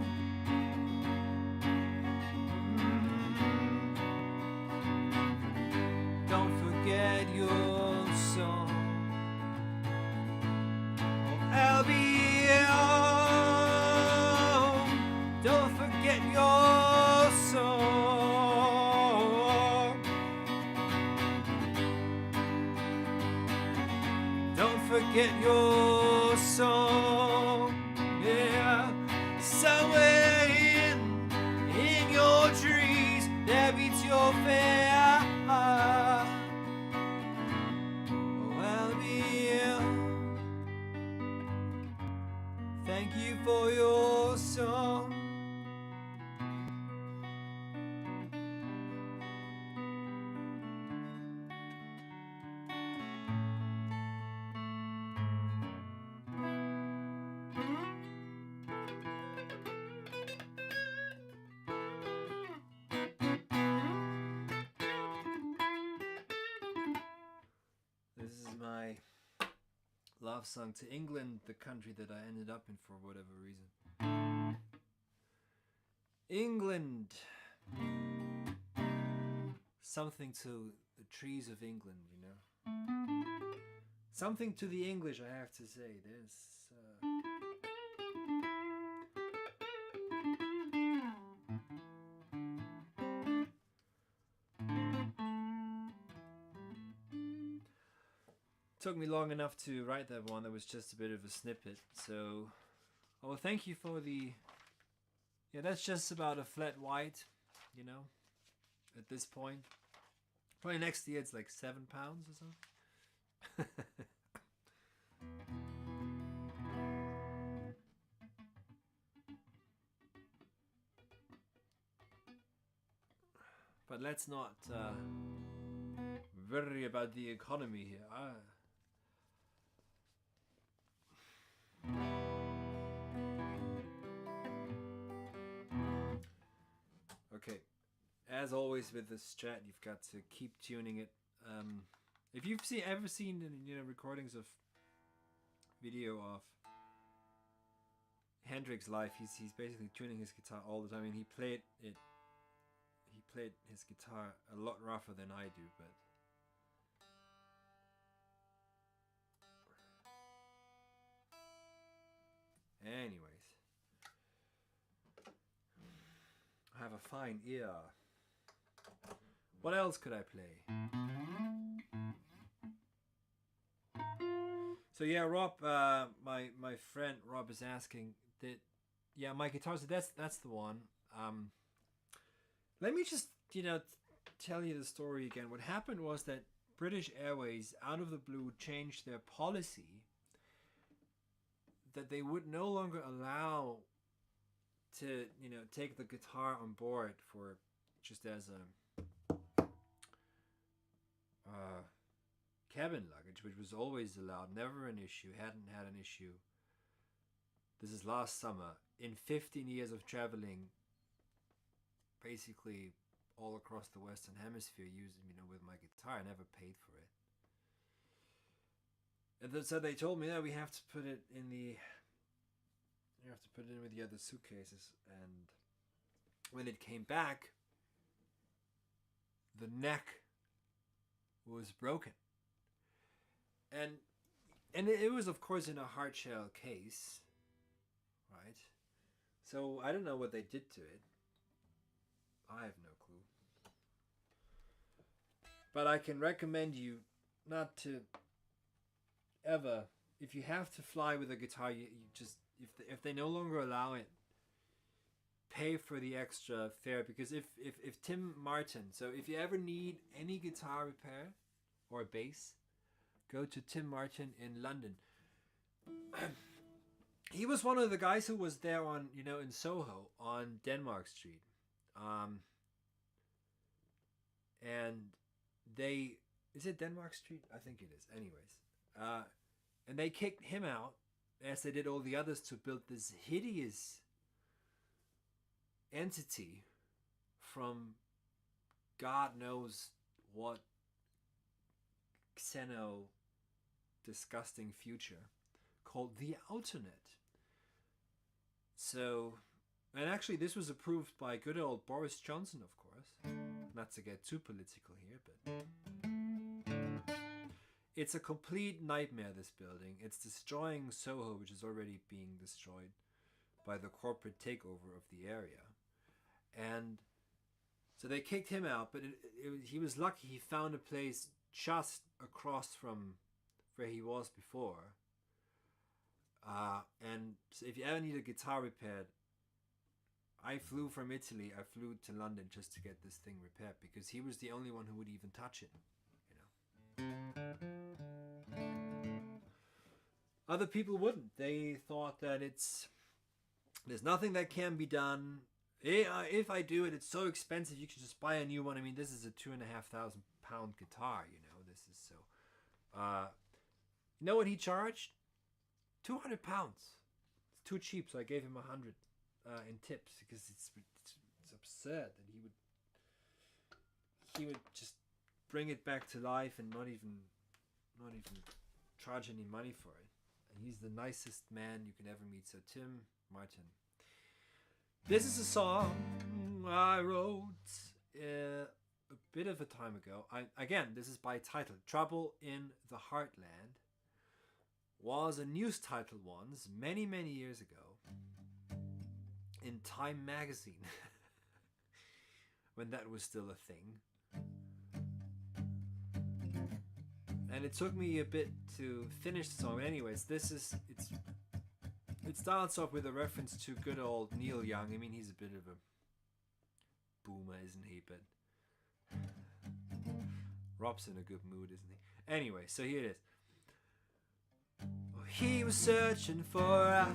Don't forget your song. Oh, Albion, don't forget your song. Don't forget your song. Yeah, somewhere in your trees there beats your fair heart. Thank you for your song. This is my love song to England, the country that I ended up in for whatever reason. England. Something to the trees of England, you know. Something to the English, I have to say. Took me long enough to write that one. That was just a bit of a snippet. So, oh, thank you for the... Yeah, that's just about a flat white, you know, at this point. Probably next year it's like 7 pounds or something. But let's not worry about the economy here. Okay, as always with this chat, you've got to keep tuning it. If you've ever seen recordings of video of Hendrix live, he's basically tuning his guitar all the time. I mean, he played his guitar a lot rougher than I do, but anyways, I have a fine ear. What else could I play? So yeah, Rob, my friend Rob is asking that. Yeah, my guitar. So that's the one. Let me just tell you the story again. What happened was that British Airways, out of the blue, changed their policy that they would no longer allow to take the guitar on board for just as a cabin luggage, which was always allowed, never an issue, hadn't had an issue. This is last summer. In 15 years of traveling, basically all across the Western Hemisphere, using with my guitar, I never paid for it. And then, so they told me that we have to put it in the. You have to put it in with the other suitcases, and when it came back, the neck was broken. And it was, of course, in a hard shell case, right? So I don't know what they did to it. I have no clue. But I can recommend you not to ever, if you have to fly with a guitar, you just, if they no longer allow it, pay for the extra fare. Because if Tim Martin, so if you ever need any guitar repair or bass, go to Tim Martin in London. He was one of the guys who was there on, in Soho on Denmark Street. And they, is it Denmark Street? I think it is. Anyways. And they kicked him out, as they did all the others, to build this hideous entity from God knows what xeno disgusting future called the Outernet. So, and actually this was approved by good old Boris Johnson, of course. Not to get too political here, but it's a complete nightmare, this building. It's destroying Soho, which is already being destroyed by the corporate takeover of the area. And so they kicked him out, but he was lucky he found a place just across from where he was before. And so if you ever need a guitar repaired, I flew from Italy, I flew to London just to get this thing repaired, because he was the only one who would even touch it. Other people wouldn't. They thought that there's nothing that can be done. If I do it, it's so expensive, you can just buy a new one. I mean, this is a £2,500 guitar, this is so. You know what he charged? £200. It's too cheap, so I gave him 100 in tips, because it's absurd that he would just bring it back to life and not even charge any money for it. And he's the nicest man you can ever meet. So Tim Martin. This is a song I wrote a bit of a time ago. Again, this is by title. Trouble in the Heartland was a news title once, many, many years ago, in Time magazine, when that was still a thing. And it took me a bit to finish the song. But anyways, it starts off with a reference to good old Neil Young. I mean, he's a bit of a boomer, isn't he? But Rob's in a good mood, isn't he? Anyway, so here it is. He was searching for a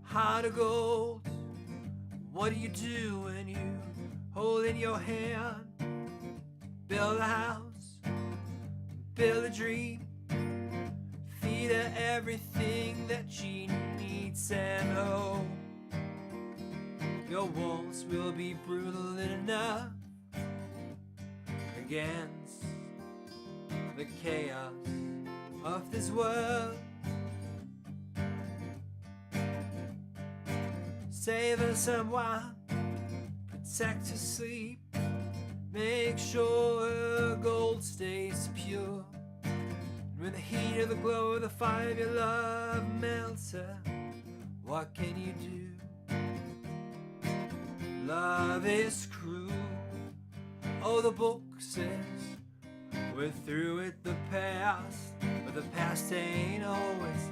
heart of gold. What do you do when you hold in your hand? Build a house, build a dream, feed her everything that she needs, and oh, your walls will be brutal enough against the chaos of this world. Save her someone, protect her sleep, make sure her gold stays pure. And when the heat of the glow of the fire of your love melts her, what can you do? Love is cruel. Oh, the book says We're through with the past, but the past ain't always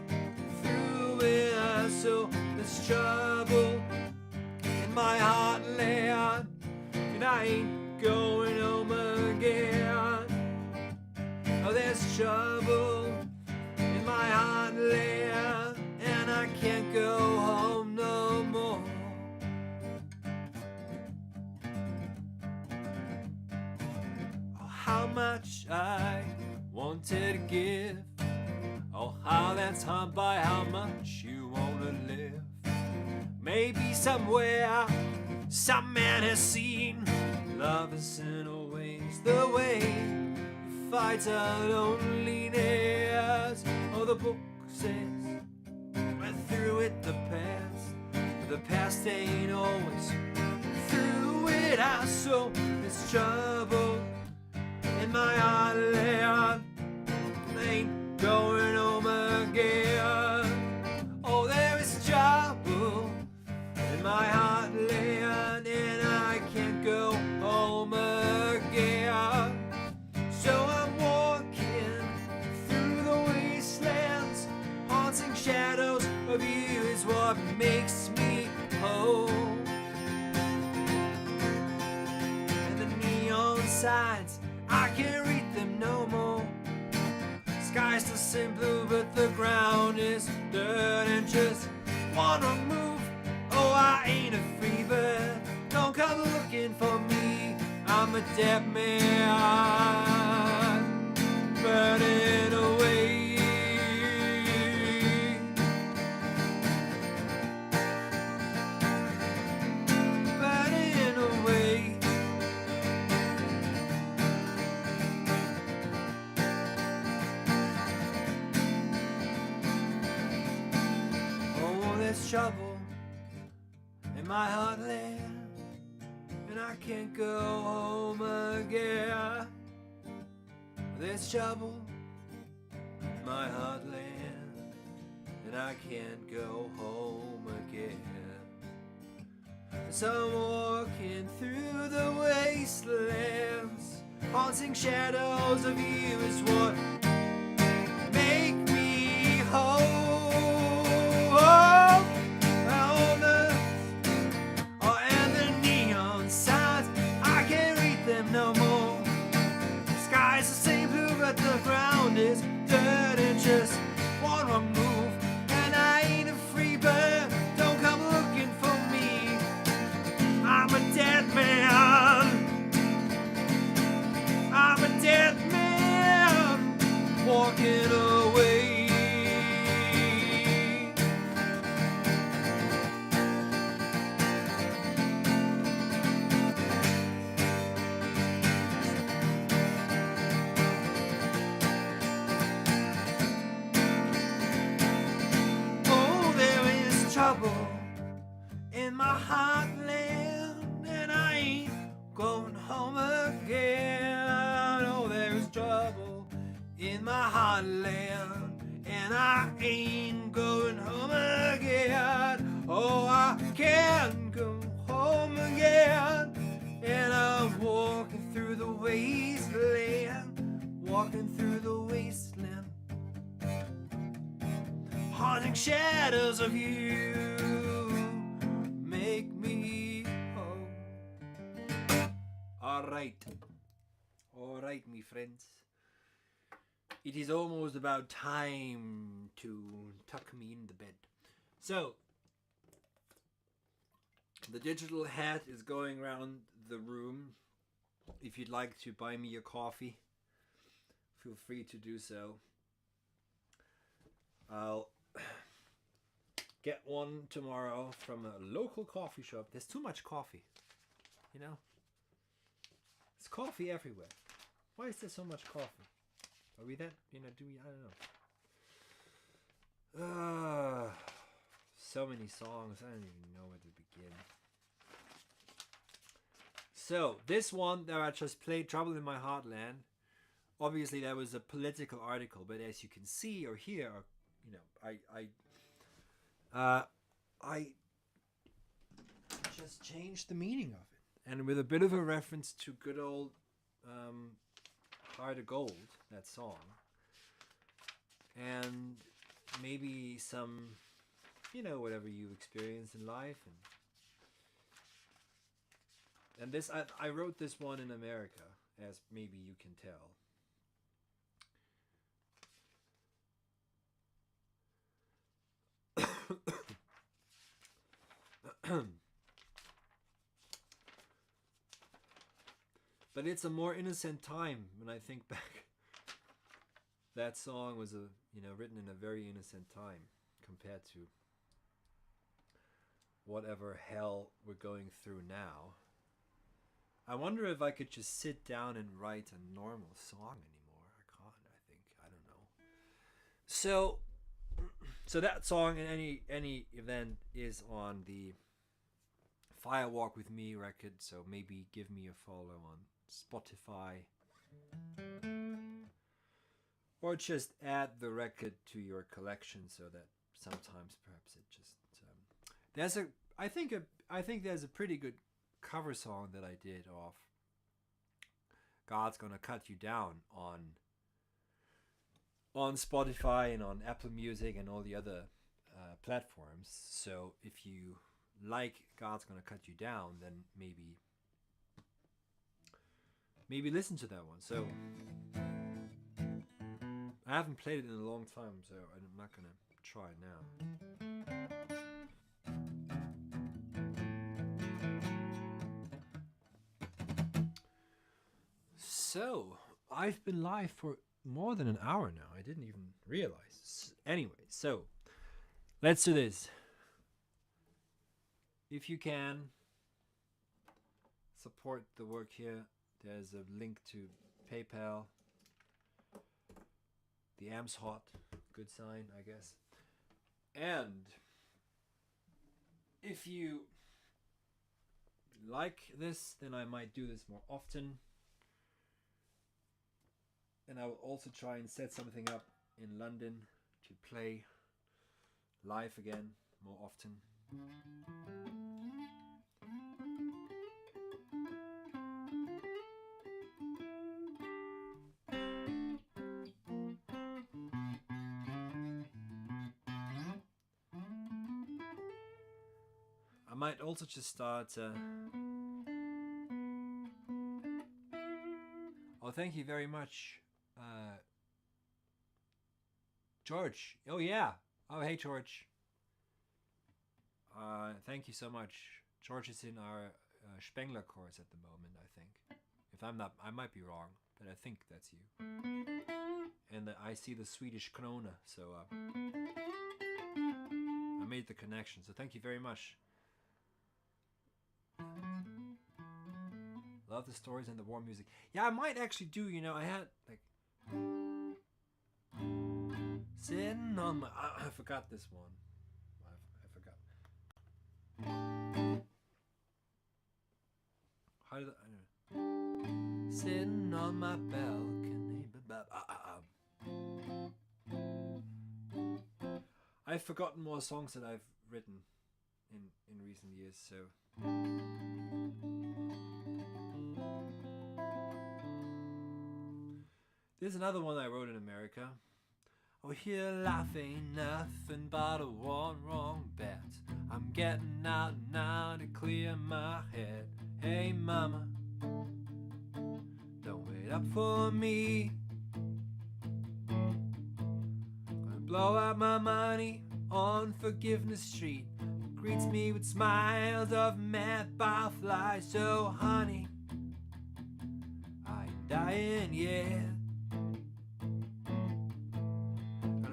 through with us. So there's trouble in my heartland, and I ain't going home again. Oh, there's trouble in my heartland, and I can't go home no more. Oh, how much I wanted to give. Oh, how that's hard by how much you wanna live. Maybe somewhere some man has seen love isn't always the way you fight our loneliness. Oh, the book says we're through with the past, but the past ain't always through with us. So there's trouble in my heartland, I ain't going home again. Oh, there is trouble in my heartland, and I can't go home again. So I'm walking through the wastelands, haunting shadows of you is what makes me whole. And the neon signs, I can't read them no more. Sky's the same blue, but the ground is dirt and just wanna move. Oh, I ain't a free bird, don't come looking for me. I'm a dead man, burning away. Burning away. There's trouble in my heartland, and I can't go home again. There's trouble in my heartland, and I can't go home again. So I'm walking through the wastelands, haunting shadows of you is what make me whole. No more. Sky's the same blue, but the ground is dirt and just one wrong move. And I ain't a free bird, don't come looking for me. I'm a dead man. I'm a dead man, walking away. Trouble in my heartland, and I ain't going home again. Oh, there's trouble in my heartland, and I ain't going home again. Oh, I can't go home again, and I'm walking through the wasteland, walking through the wasteland, haunting shadows of you make me whole. All right, me friends. It is almost about time to tuck me in the bed. So, the digital hat is going around the room. If you'd like to buy me a coffee, feel free to do so. I'll get one tomorrow from a local coffee shop. There's too much coffee, you know? There's coffee everywhere. Why is there so much coffee? Are we that, I don't know. So many songs, I don't even know where to begin. So, this one that I just played, Trouble in My Heartland, obviously that was a political article, but as you can see or hear, I just changed the meaning of it, and with a bit of a reference to good old Heart of Gold, that song. And maybe some, whatever you experience in life. And this, I wrote this one in America, as maybe you can tell. But it's a more innocent time when I think back. That song was written in a very innocent time compared to whatever hell we're going through now. I wonder if I could just sit down and write a normal song anymore. I can't, I think. I don't know. So that song in any event is on the Fire Walk With Me record, so maybe give me a follow on Spotify. Or just add the record to your collection so that sometimes perhaps it just I think there's a pretty good cover song that I did of God's Gonna Cut You Down on Spotify and on Apple Music and all the other platforms. So if you like God's Gonna Cut You Down, then maybe listen to that one. So I haven't played it in a long time, so I'm not gonna try now. So I've been live for more than an hour now. I didn't even realize. Anyway, so let's do this. If you can support the work here, there's a link to PayPal. The am's hot. Good sign, I guess. And if you like this, then I might do this more often. And I will also try and set something up in London to play live again more often. I might also just start... Oh, thank you very much. George. Oh, yeah. Oh, hey, George. Thank you so much. George is in our Spengler course at the moment, I think. If I'm not, I might be wrong, but I think that's you. And I see the Swedish krona, so I made the connection. So thank you very much. Love the stories and the warm music. Yeah, I might actually do, I had like sitting on my... I forgot this one. I forgot. How did I know? Sitting on my balcony. I've forgotten more songs that I've written in recent years, so... There's another one I wrote in America. Oh, here life ain't nothing but a one wrong bet. I'm getting out now to clear my head. Hey mama, don't wait up for me. Gonna blow out my money on Forgiveness Street. Greets me with smiles of mad barflies. So honey, I ain't dying yet.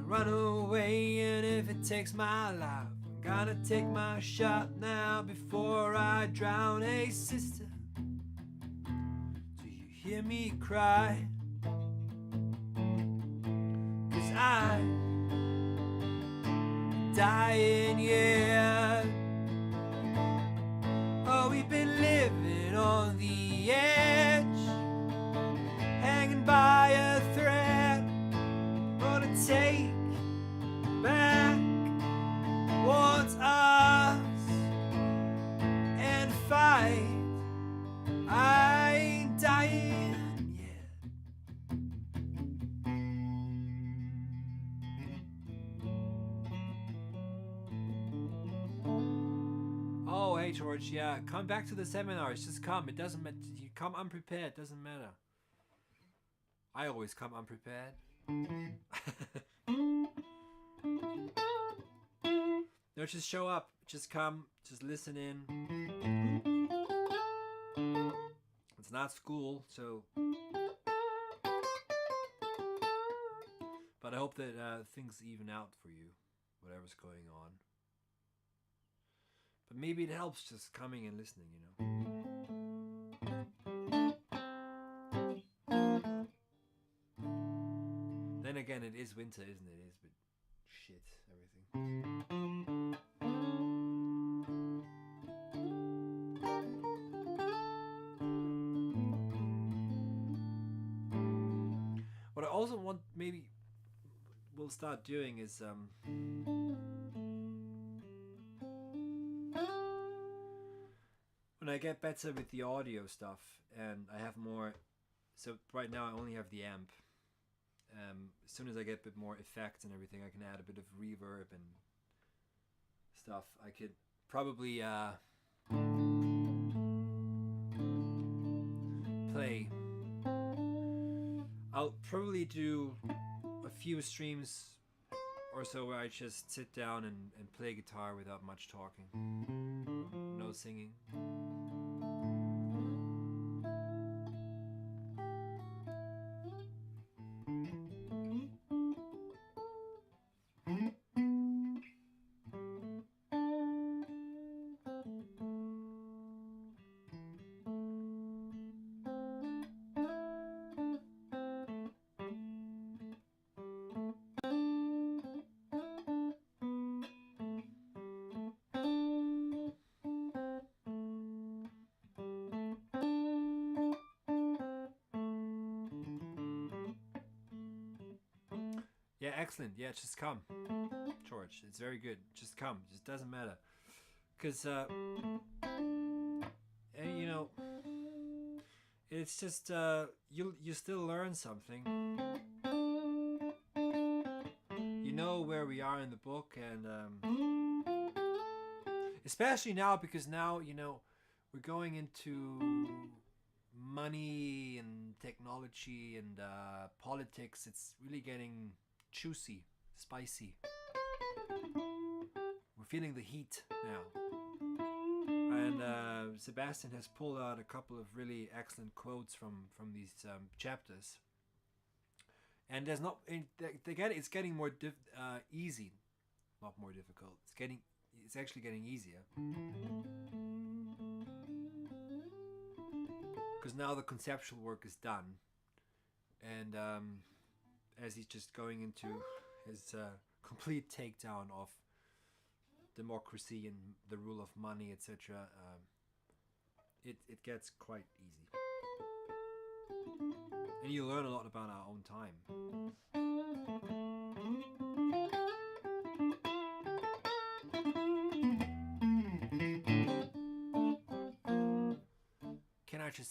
Run away, and if it takes my life, I'm gonna take my shot now before I drown. Hey sister, do you hear me cry? 'Cause I'm dying yet. Oh, we've been living on the edge, hanging by a thread. Gonna take back what's ours and fight. I ain't dying yet. George. Yeah, come back to the seminars. Just come. It doesn't matter. You come unprepared. Doesn't matter. I always come unprepared. No, just show up. Just come. Just listen in. It's not school, so. But I hope that things even out for you, whatever's going on. But maybe it helps just coming and listening, you know. Then again, it is winter, isn't it? It is a bit shit, everything. What I also want, maybe we'll start doing is when I get better with the audio stuff and I have more. So right now I only have the amp. As soon as I get a bit more effects and everything, I can add a bit of reverb and stuff. I could probably play. I'll probably do a few streams or so where I just sit down and play guitar without much talking. No singing. Yeah, excellent. Yeah, just come, George. It's very good. Just come. It just doesn't matter. Because, you know, it's just, you still learn something. You know where we are in the book, and especially now, because now, you know, we're going into money and technology and politics. It's really getting juicy, spicy. We're feeling the heat now. And Sebastian has pulled out a couple of really excellent quotes from these chapters. And there's not, it's getting more easy, not more difficult. It's actually getting easier. Because now the conceptual work is done. And as he's just going into his complete takedown of democracy and the rule of money, etc., it gets quite easy. And you learn a lot about our own time.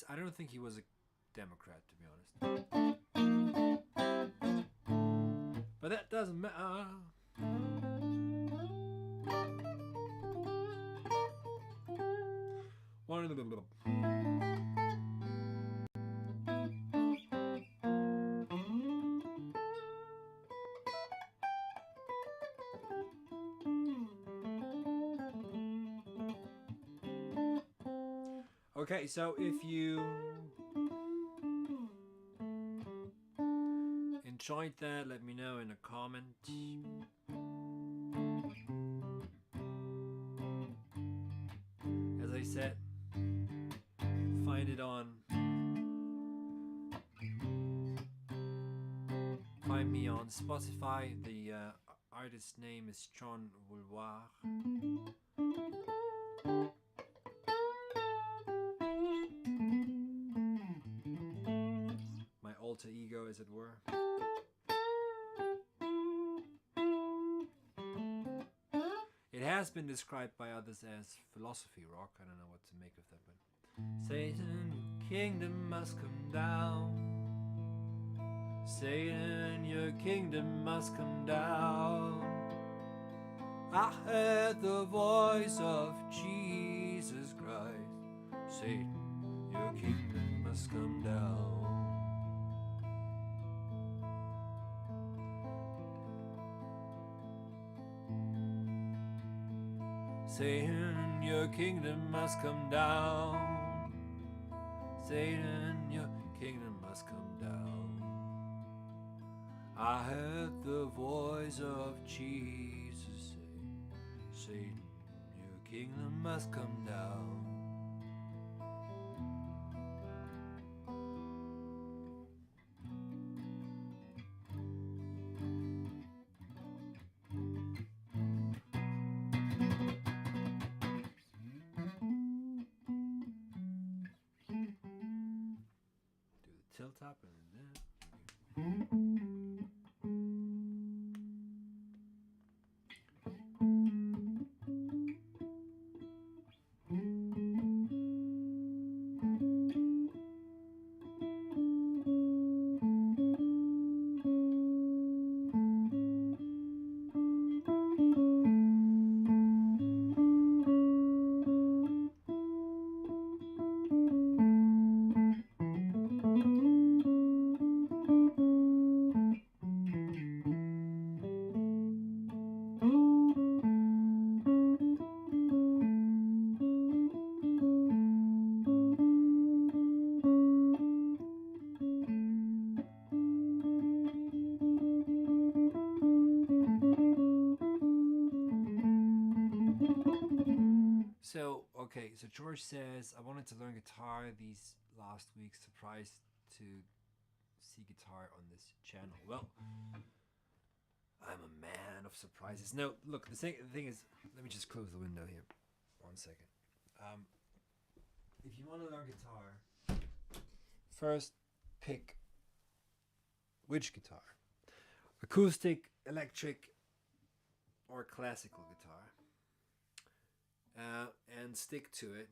I don't think he was a Democrat, to be honest. But that doesn't matter. One of the Okay, so if you enjoyed that, let me know in a comment. As I said, find it on. Find me on Spotify. The artist's name is John Vouloir. Alter ego, as it were. It has been described by others as philosophy rock. I don't know what to make of that, but Satan, kingdom must come down. Satan, your kingdom must come down. I heard the voice of Jesus Jesus Christ. Satan, your kingdom must come down. Satan, your kingdom must come down. Satan, your kingdom must come down. I heard the voice of Jesus say, Satan, your kingdom must come down. Tilt up and So George says, I wanted to learn guitar these last weeks. Surprised to see guitar on this channel. Well, I'm a man of surprises. No, look, the thing is, let me just close the window here. 1 second. If you want to learn guitar, first pick which guitar. Acoustic, electric, or classical guitar. And stick to it.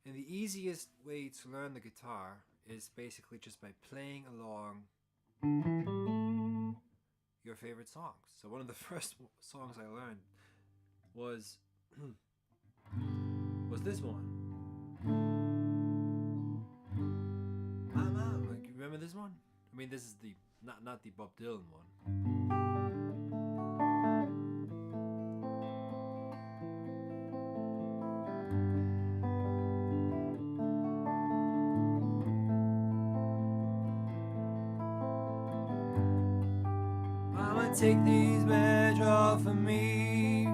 And the easiest way to learn the guitar is basically just by playing along your favorite songs. So one of the first songs I learned was this one. Mama, you remember this one? I mean, this is the not the Bob Dylan one. Take these badges off of me.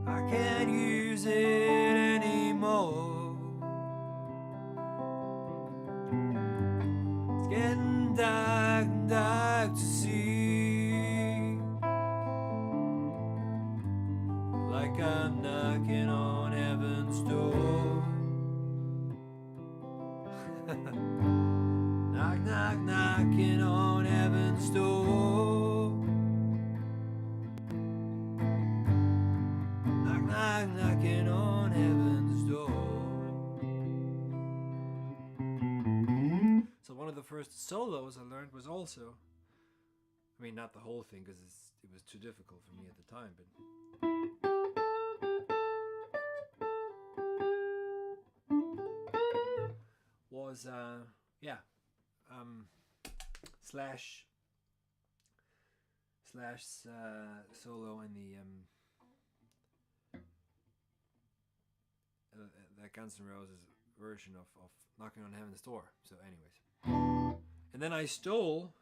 I can't use it anymore. It's getting dark and dark to see. Like I'm knocking on heaven's door. Knock, knock, knocking on heaven's door. Knock, knock, knocking on heaven's door. So one of the first solos I learned was also, I mean, not the whole thing because it was too difficult for me at the time, but was slash solo in the Guns N' Roses version of Knocking on Heaven's Door. So anyways, and then I stole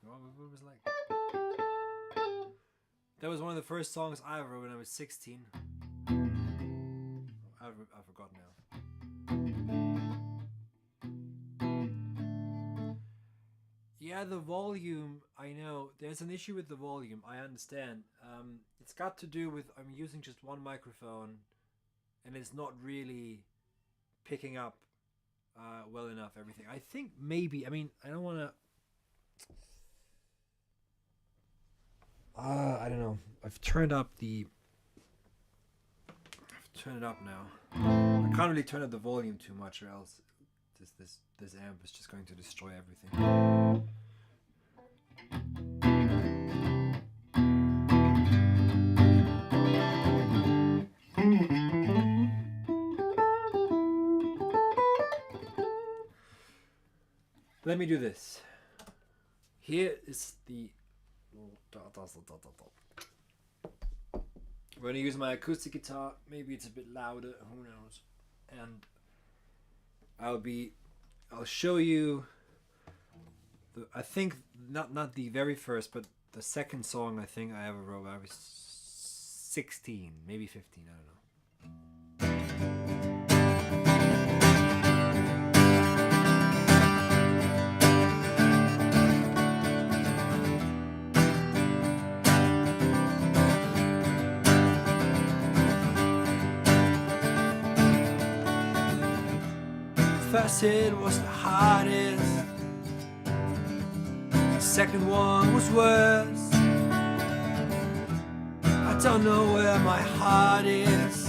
what was it like? That was one of the first songs I wrote when I was 16. I forgot now. Yeah, the volume, I know. There's an issue with the volume, I understand. It's got to do with I'm using just one microphone and it's not really picking up well enough everything. I think maybe, I mean, I don't want to... I don't know. I've turned it up now. I can't really turn up the volume too much or else This amp is just going to destroy everything. Let me do this. Here is the. We're gonna use my acoustic guitar. Maybe it's a bit louder. Who knows? And I'll show you. I think not the very first, but the second song I think I ever wrote. I was 16, maybe 15. I don't know. First hit was the hardest, the second one was worse. I don't know where my heart is,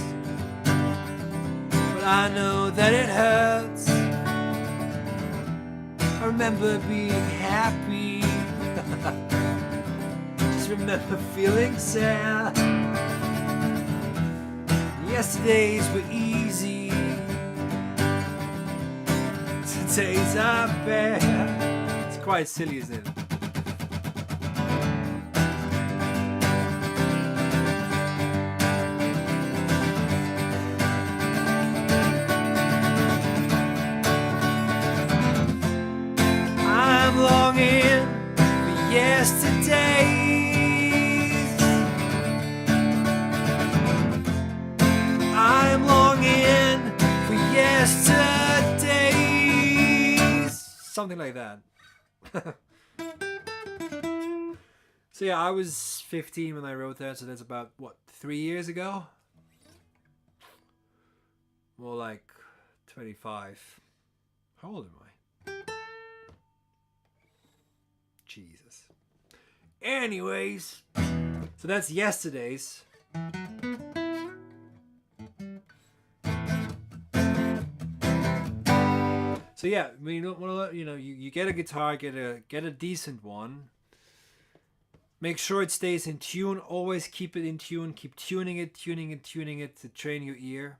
but I know that it hurts. I remember being happy, just remember feeling sad. Yesterdays were easy, days are bad. It's quite silly, isn't it? I'm longing for yesterdays. I'm longing for yesterdays. Something like that. So yeah, I was 15 when I wrote that, so that's about, what, 3 years ago? More like 25. How old am I? Jesus. Anyways, so that's yesterday's. So yeah, you don't want to, you get a guitar, get a decent one. Make sure it stays in tune. Always keep it in tune. Keep tuning it to train your ear.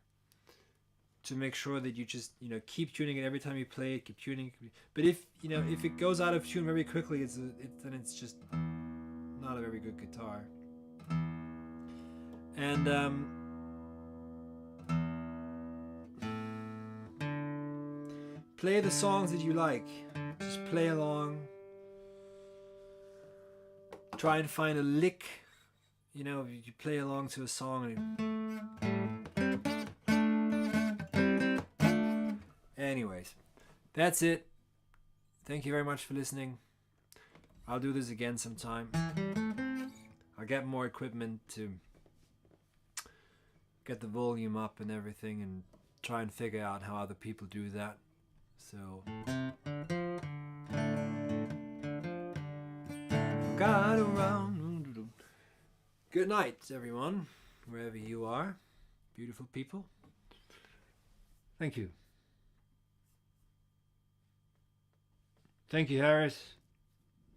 To make sure that you just keep tuning it every time you play it. Keep tuning. But if it goes out of tune very quickly, then it's just not a very good guitar. And play the songs that you like. Just play along. Try and find a lick. You play along to a song. Anyways, that's it. Thank you very much for listening. I'll do this again sometime. I'll get more equipment to get the volume up and everything, and try and figure out how other people do that. So got around. Good night, everyone, wherever you are, beautiful people. Thank you. Thank you, Harris.